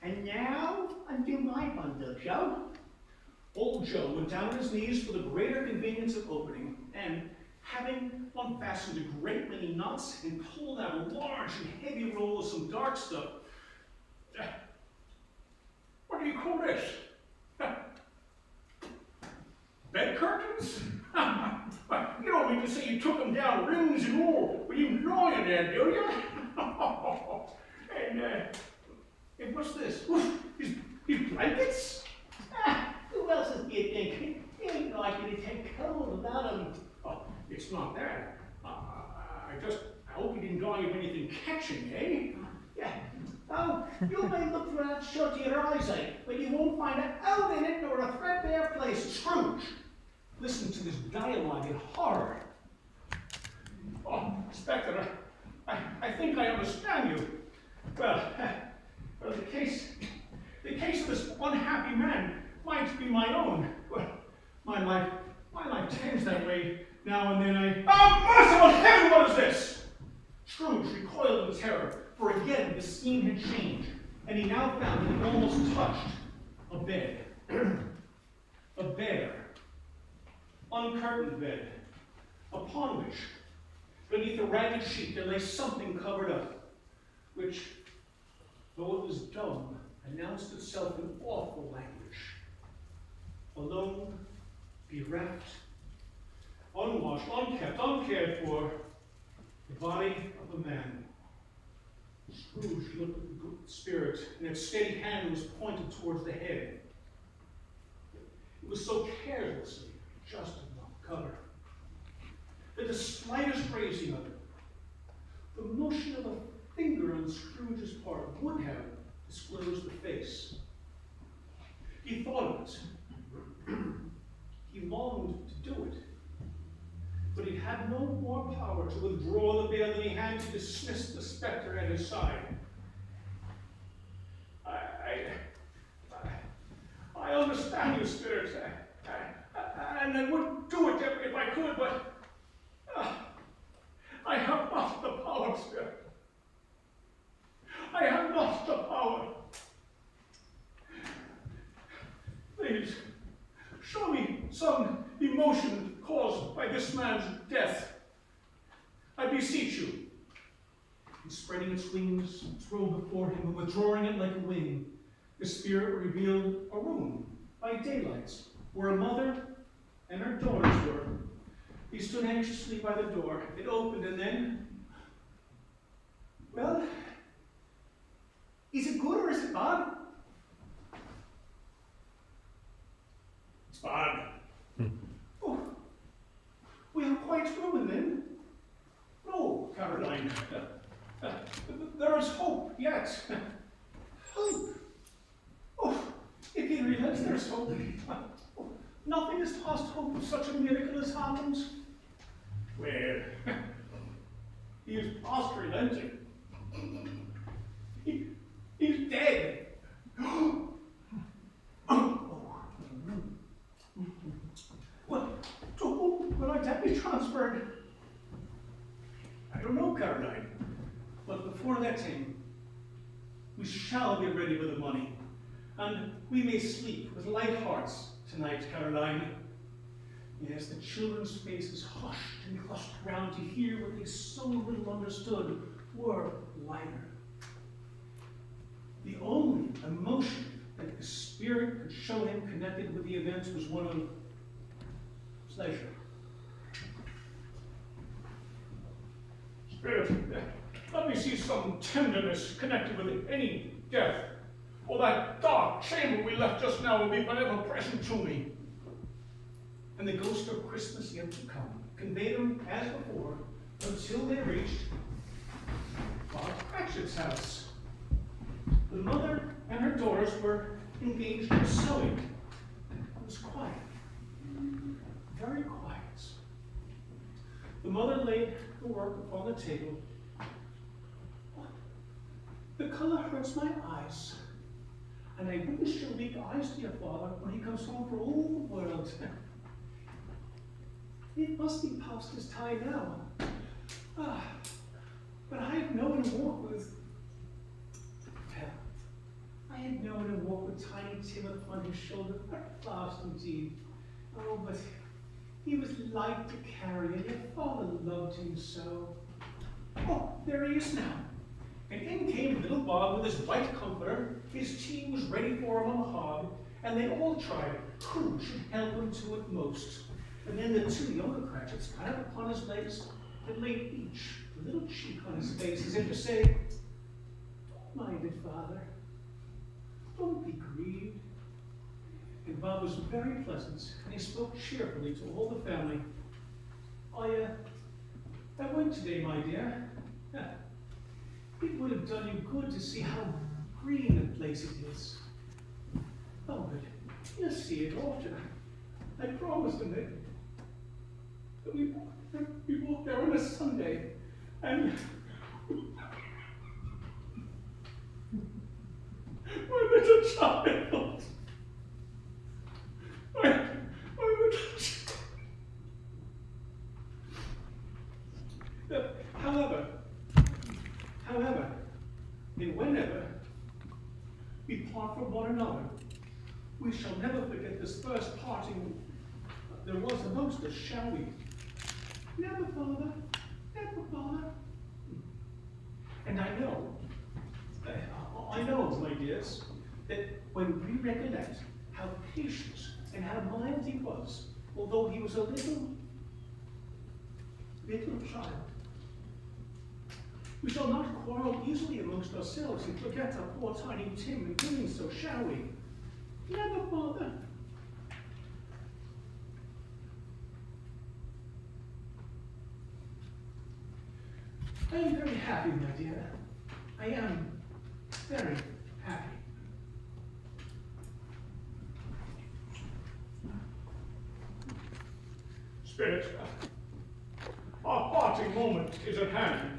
And now, undo my bundle, Joe. Old Joe went down on his knees for the greater convenience of opening, and having unfastened a great many knots and pulled out a large and heavy roll of some dark stuff. What do you call this? Bed curtains? You don't mean to say you took them down, rings and all, with you lying there, do you? And what's this? His blankets? Who else is you thinking? He ain't likely to take cold without him. Oh, it's not that. I hope he didn't die of anything catching, eh? Yeah. Oh, you may look for that shut to your eyesight, but you won't find an out in it nor a threadbare place. Scrooge, listen to this dialogue in horror. Oh, Inspector, I think I understand you. Well, the case of this unhappy man might be my own. Well, my life tends that way now and then. Oh, merciful heaven, what is this? Scrooge recoiled in terror, for again the scene had changed, and he now found that he almost touched a bed. A bare, uncurtained bed, upon which, beneath a ragged sheet, there lay something covered up, which, though it was dumb, announced itself in awful language. Alone, bereft, unwashed, unkept, uncared for, the body of a man. Scrooge looked at the good spirit, and its steady hand was pointed towards the head. It was so carelessly just enough cover that the slightest raising of it, the motion of a finger on Scrooge's part, would have disclosed the face. He thought of it. He longed to do it. But he had no more power to withdraw the veil than he had to dismiss the specter at his side. I understand you, Spirit, and I would do it if I could, but I have lost the power, Spirit. I have lost the power. Please, show me some emotion caused by this man's death. I beseech you. And spreading its wings, its robe before him, and withdrawing it like a wing, the spirit revealed a room by daylight, where a mother and her daughters were, He stood anxiously by the door. It opened and then, well, is it good or is it bad? It's bad. Oh, we are quite ruined then. No, Caroline. There is hope yet. Hope. Oh, if you realize there's hope. Nothing is past hope if such a miracle has happened. Well, he is past relenting. He's dead. Well, to whom will I be transferred? I don't know, Caroline. But before that time, we shall get ready with the money. And we may sleep with light hearts tonight, Caroline. Yes, the children's faces hushed and clustered round to hear what they so little understood were lighter. The only emotion that the spirit could show him connected with the events was one of pleasure. Spirit, let me see some tenderness connected with any death, or that dark chamber we left just now will be forever present to me. And the ghost of Christmas yet to come conveyed them as before until they reached Bob Cratchit's house. The mother and her daughters were engaged in sewing. It was quiet, very quiet. The mother laid the work upon the table. The color hurts my eyes, and I wish your weak eyes, dear father, when he comes home for all the world. It must be past his time now. But I have known him walk with, I had known him walk with tiny Tim upon his shoulder, very fast indeed. Oh, but he was light to carry, and your father loved him so. Oh, there he is now. And in came little Bob with his white comforter. His tea was ready for him on the hob, and they all tried who should help him to it most. And then the two younger Cratchits got up upon his legs and laid each a little cheek on his face, as if to say, "Don't mind it, father. Don't be grieved." And Bob was very pleasant, and he spoke cheerfully to all the family. I went today, my dear. It would have done you good to see how green a place it is. Oh, but you'll see it often. I promised him that we walked there on a Sunday, and my little child. My little child. However, and whenever we part from one another, we shall never forget this first parting there was amongst us, shall we? Never, father. Never, father. And I know, my dears, that when we recollect how patient and how mild he was, although he was a little child, we shall not quarrel easily amongst ourselves and forget our poor tiny Tim in doing so, shall we? Never, father. I am very happy, my dear. I am very happy. Spirit, our parting moment is at hand.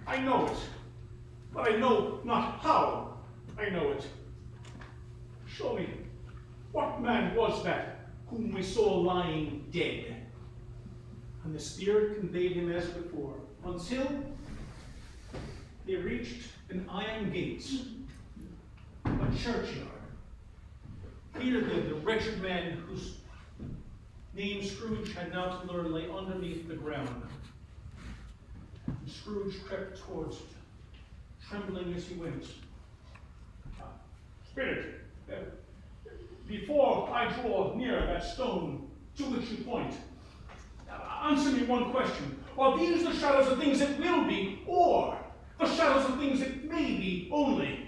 I know it, but I know not how I know it. Show me, what man was that whom we saw lying dead? And the spirit conveyed him as before, until they reached an iron gate, a churchyard. Here the wretched man whose name Scrooge had now to learn lay underneath the ground. And Scrooge crept towards it, trembling as he went. Spirit, before I draw near that stone to which you point, answer me one question. Are these the shadows of things that will be, or the shadows of things that may be only?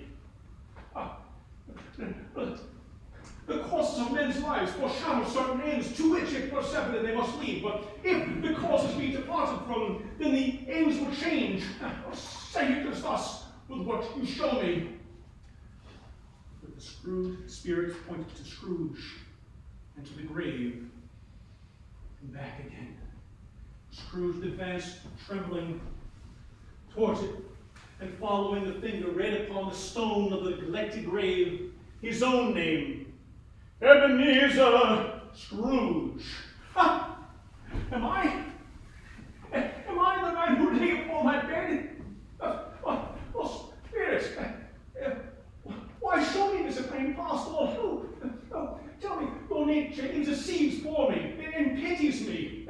The courses of men's lives foreshadow certain ends to which it perceptive they must lead. But if the courses be departed from, then the ends will change. Say it as thus, with what you show me. But the Scrooge spirit pointed to Scrooge and to the grave and back again. Scrooge advanced, trembling, towards it, and following the finger read upon the stone of the neglected grave his own name, Ebenezer Scrooge. Ha! Am I the man who lay upon my bed? Oh, spirit, why show me this if I am past all hope? Oh, tell me, your nature intercedes for me and pities me.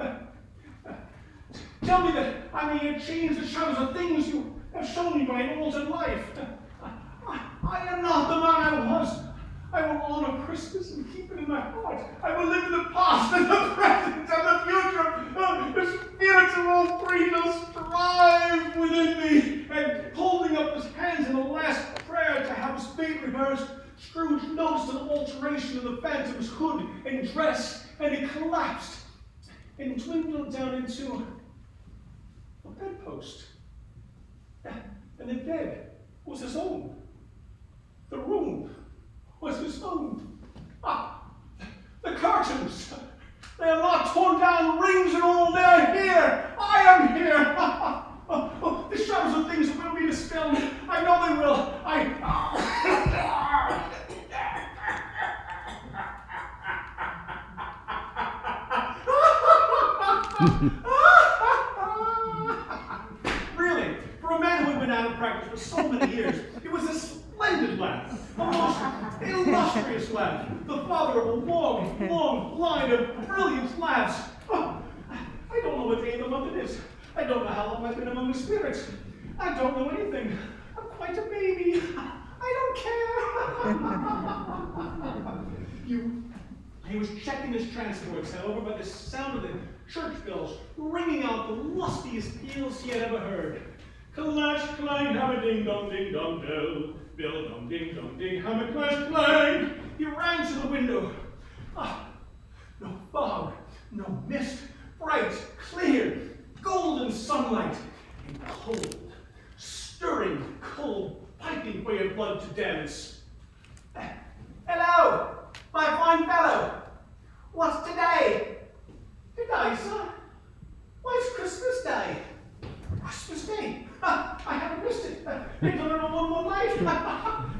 Tell me that I may change the shadows of things you have shown me by an altered life. I am not the man I was. I will honor Christmas and keep it in my heart. I will live in the past and the present and the future. The spirits of all three shall strive within me. And holding up his hands in the last prayer to have his fate reversed, Scrooge noticed an alteration in the phantom's hood and dress, and it collapsed and dwindled down into a bedpost. And the bed was his own. The room was his own. The curtains, they are not torn down, rings and all, they are here. I am here. The shadows of things will be dispelled. I know they will. Really, for a man who had been out of practice for so many years, it was a splendid laugh, a most illustrious laugh, the father of a long, long line of brilliant laughs. I don't know what day of the month it is. I don't know how long I've been among the spirits. I don't know anything. I'm quite a baby. I don't care. He was checking his transports, however, by the sound of the church bells ringing out the lustiest peals he had ever heard. Clash, clang, hammer, ding, dong, bell. Bell, dong, ding, hammer, clash, clang. He ran to the window. No fog, no mist, bright, clear, golden sunlight, and cold, stirring, cold, piping way of blood to dance. Hello, my fine fellow. What's today? Today, sir? Why, it's Christmas Day. Christmas Day? I haven't missed it. They've done it all in one night.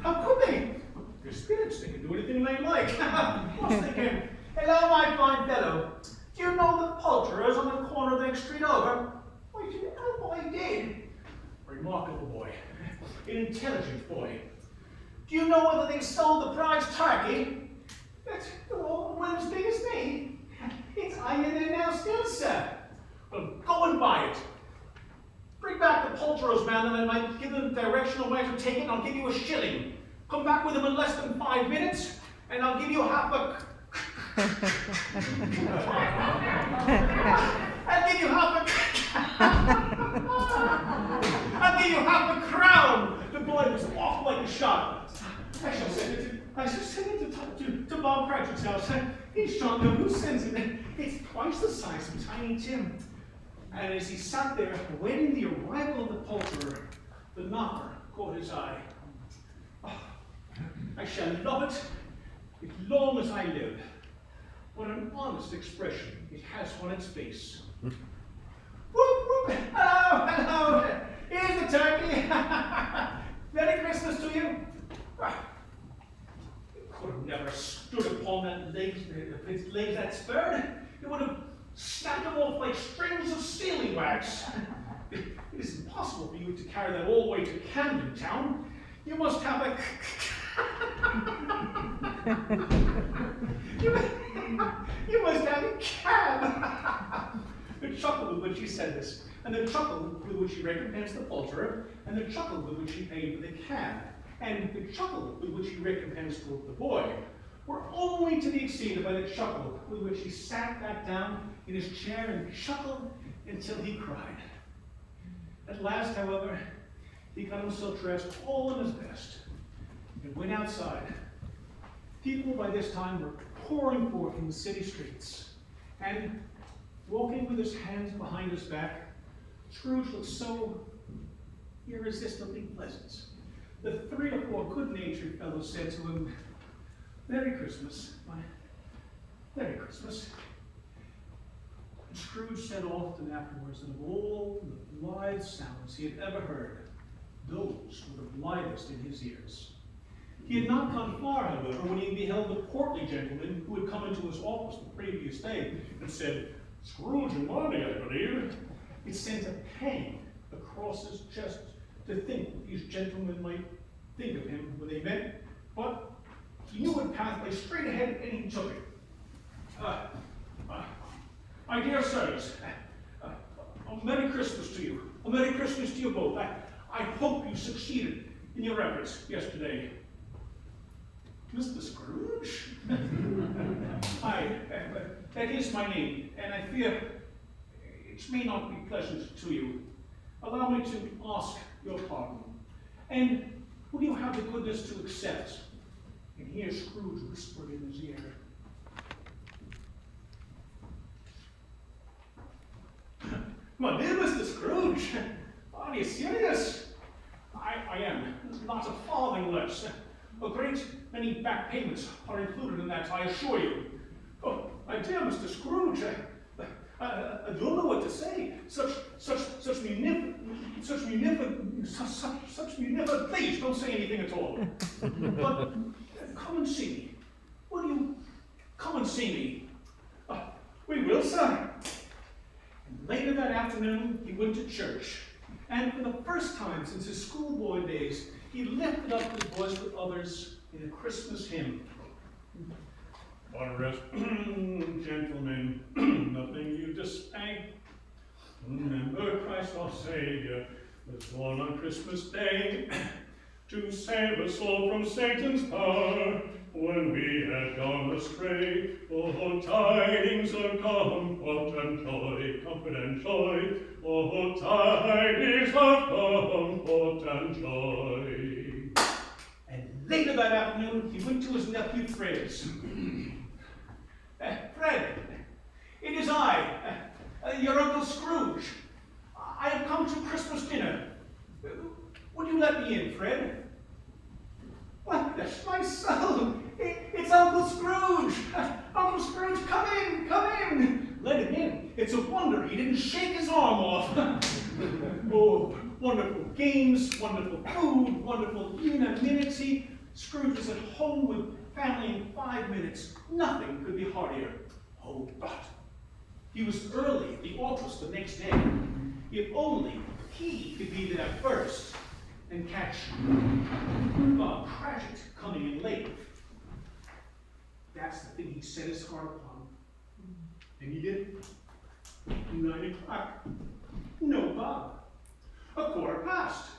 How could they? They're spirits. They can do anything they like. Of course they can. Hello, my fine fellow. Do you know the poulterers on the corner of the next street over? Why, do you know I did? Remarkable boy. An intelligent boy. Do you know whether they sold the prize turkey? That's well as big as me. It's I in there now still, sir. Well, go and buy it. Bring back the poulterer's man, and I might give them direction on where to take it, and I'll give you a shilling. Come back with them in less than 5 minutes, and I'll give you half a... I'll give you half a crown. The boy was off like a shot. I shall send it to Bob Cratchit's house. He shall know who sends it. It's twice the size of Tiny Tim. And as he sat there awaiting the arrival of the poulterer, the knocker caught his eye. I shall love it as long as I live. What an honest expression it has on its face. Whoop, whoop. Hello. Here's the turkey. Merry Christmas to you. It could have never stood upon that legs, if its legs that spurred. It would have snapped them off like strings of sealing wax. It is impossible for you to carry that all the way to Camden Town. You must have a... you must have a cab. The chuckle with which he said this, and the chuckle with which he recompensed the poulterer, and the chuckle with which he paid for the cab, and the chuckle with which he recompensed the boy, were only to be exceeded by the chuckle with which he sat back down in his chair and chuckled until he cried. At last, however, he got himself dressed all in his best and went outside. People by this time were pouring forth in the city streets, and walking with his hands behind his back, Scrooge looked so irresistibly pleasant that 3 or 4 good-natured fellows said to him, "Merry Christmas, Merry Christmas." And Scrooge said often afterwards that of all the blithe sounds he had ever heard, those were the blithest in his ears. He had not gone far, however, when he beheld the portly gentleman who had come into his office the previous day and said, "Scrooge and Marty, I believe." It sent a pang across his chest to think what these gentlemen might think of him when they met, but he knew a pathway straight ahead and he took it. "My dear sirs, a Merry Christmas to you. A Merry Christmas to you both. I hope you succeeded in your efforts yesterday." "Mr. Scrooge?" "Aye, that is my name, and I fear it may not be pleasant to you. Allow me to ask your pardon. And will you have the goodness to accept?" And here Scrooge whispered in his ear, "My dear Mr. Scrooge, are you serious?" I am. Not a farthing less. A great many back payments are included in that, I assure you." "Oh, my dear Mr. Scrooge, I don't know what to say. Such munificent, please don't say anything at all. But come and see me. Will you come and see me?" "We will, sir." And later that afternoon, he went to church. And for the first time since his schoolboy days, he lifted up his voice with others in a Christmas hymn. "Unrest, gentlemen, nothing you dismay. Remember Christ our Savior was born on Christmas Day to save us all from Satan's power when we had gone astray. Oh, tidings of comfort and joy, comfort and joy. Oh, tidings of comfort and joy." And later that afternoon, he went to his nephew Fred's. "Fred, it is I, your Uncle Scrooge. I have come to Christmas dinner. Would you let me in, Fred?" "Why, bless my soul, it's Uncle Scrooge! Uncle Scrooge, come in, come in!" Let him in. It's a wonder he didn't shake his arm off. Oh, wonderful games, wonderful food, wonderful unanimity. Scrooge was at home with family in 5 minutes. Nothing could be heartier. Oh, but he was early at the office the next day. If only he could be there first and catch Bob Cratchit coming in late. That's the thing he set his heart upon. And he did. 9 o'clock. No Bob. 1/4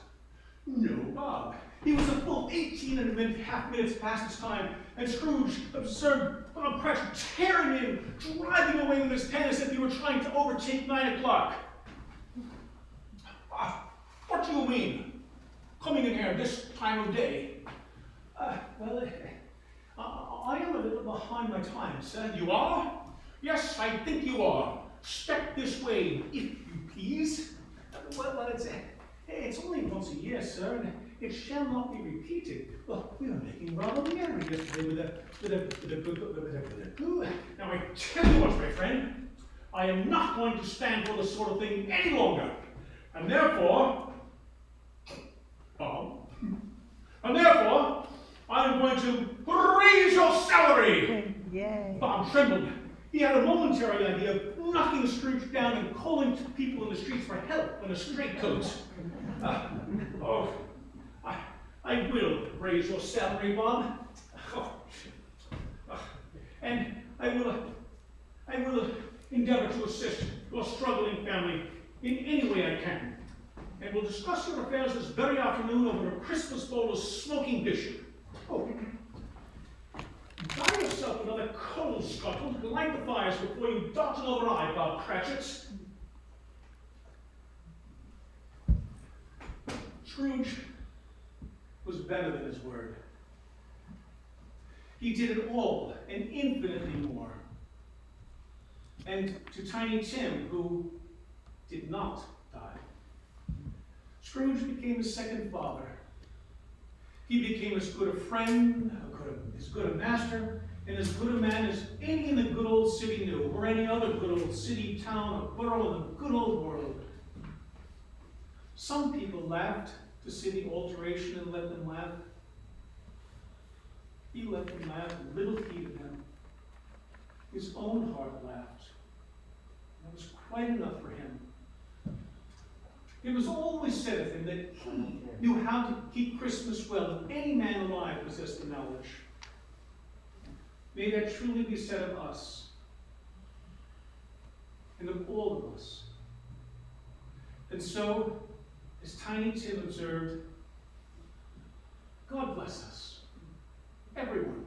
No Bob. He was a full 18½ minutes past his time, and Scrooge observed Bob Cratchit tearing in, driving away with his pen as if he were trying to overtake 9 o'clock. "What do you mean, coming in here this time of day?" Well, I am a little behind my time, sir." "You are?" "Yes, I think you are. Step this way, if you please." Well, it's only once a year, sir, and it shall not be repeated." "Well, we were making rather merry yesterday with a good. Now, I tell you what, my friend, I am not going to stand for this sort of thing any longer, and therefore, Bob, I'm going to raise your salary." Yay. Bob trembled. He had a momentary idea of knocking Scrooge down and calling to people in the streets for help in a straitcoat. I will raise your salary, Bob. And I will endeavor to assist your struggling family in any way I can. And we'll discuss your affairs this very afternoon over a Christmas bowl of smoking bishop. Oh, by the yourself another coal scuttle and light the fires before you dart over eye, Bob Cratchits. Scrooge was better than his word. He did it all and infinitely more. And to Tiny Tim, who did not die, Scrooge became his second father. He became as good a friend, as good a master, and as good a man as any in the good old city knew, or any other good old city, town, or borough in the good old world. Some people laughed to see the alteration and let them laugh. He let them laugh, and little heeded him. His own heart laughed. That was quite enough for him. It was always said of him that he knew how to keep Christmas well, if any man alive possessed the knowledge. May that truly be said of us, and of all of us. And so, as Tiny Tim observed, God bless us, everyone.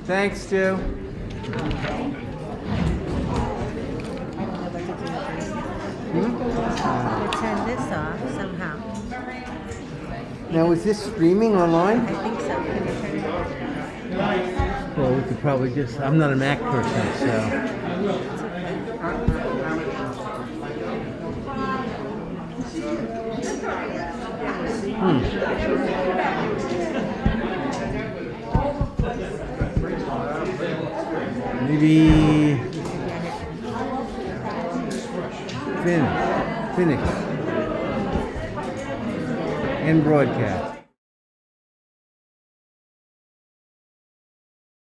Thanks, Stu. Turn this off somehow. Now, is this streaming online? I think so. Can you turn it off? Well, we could probably just, I'm not a Mac person, so. Maybe finish and broadcast.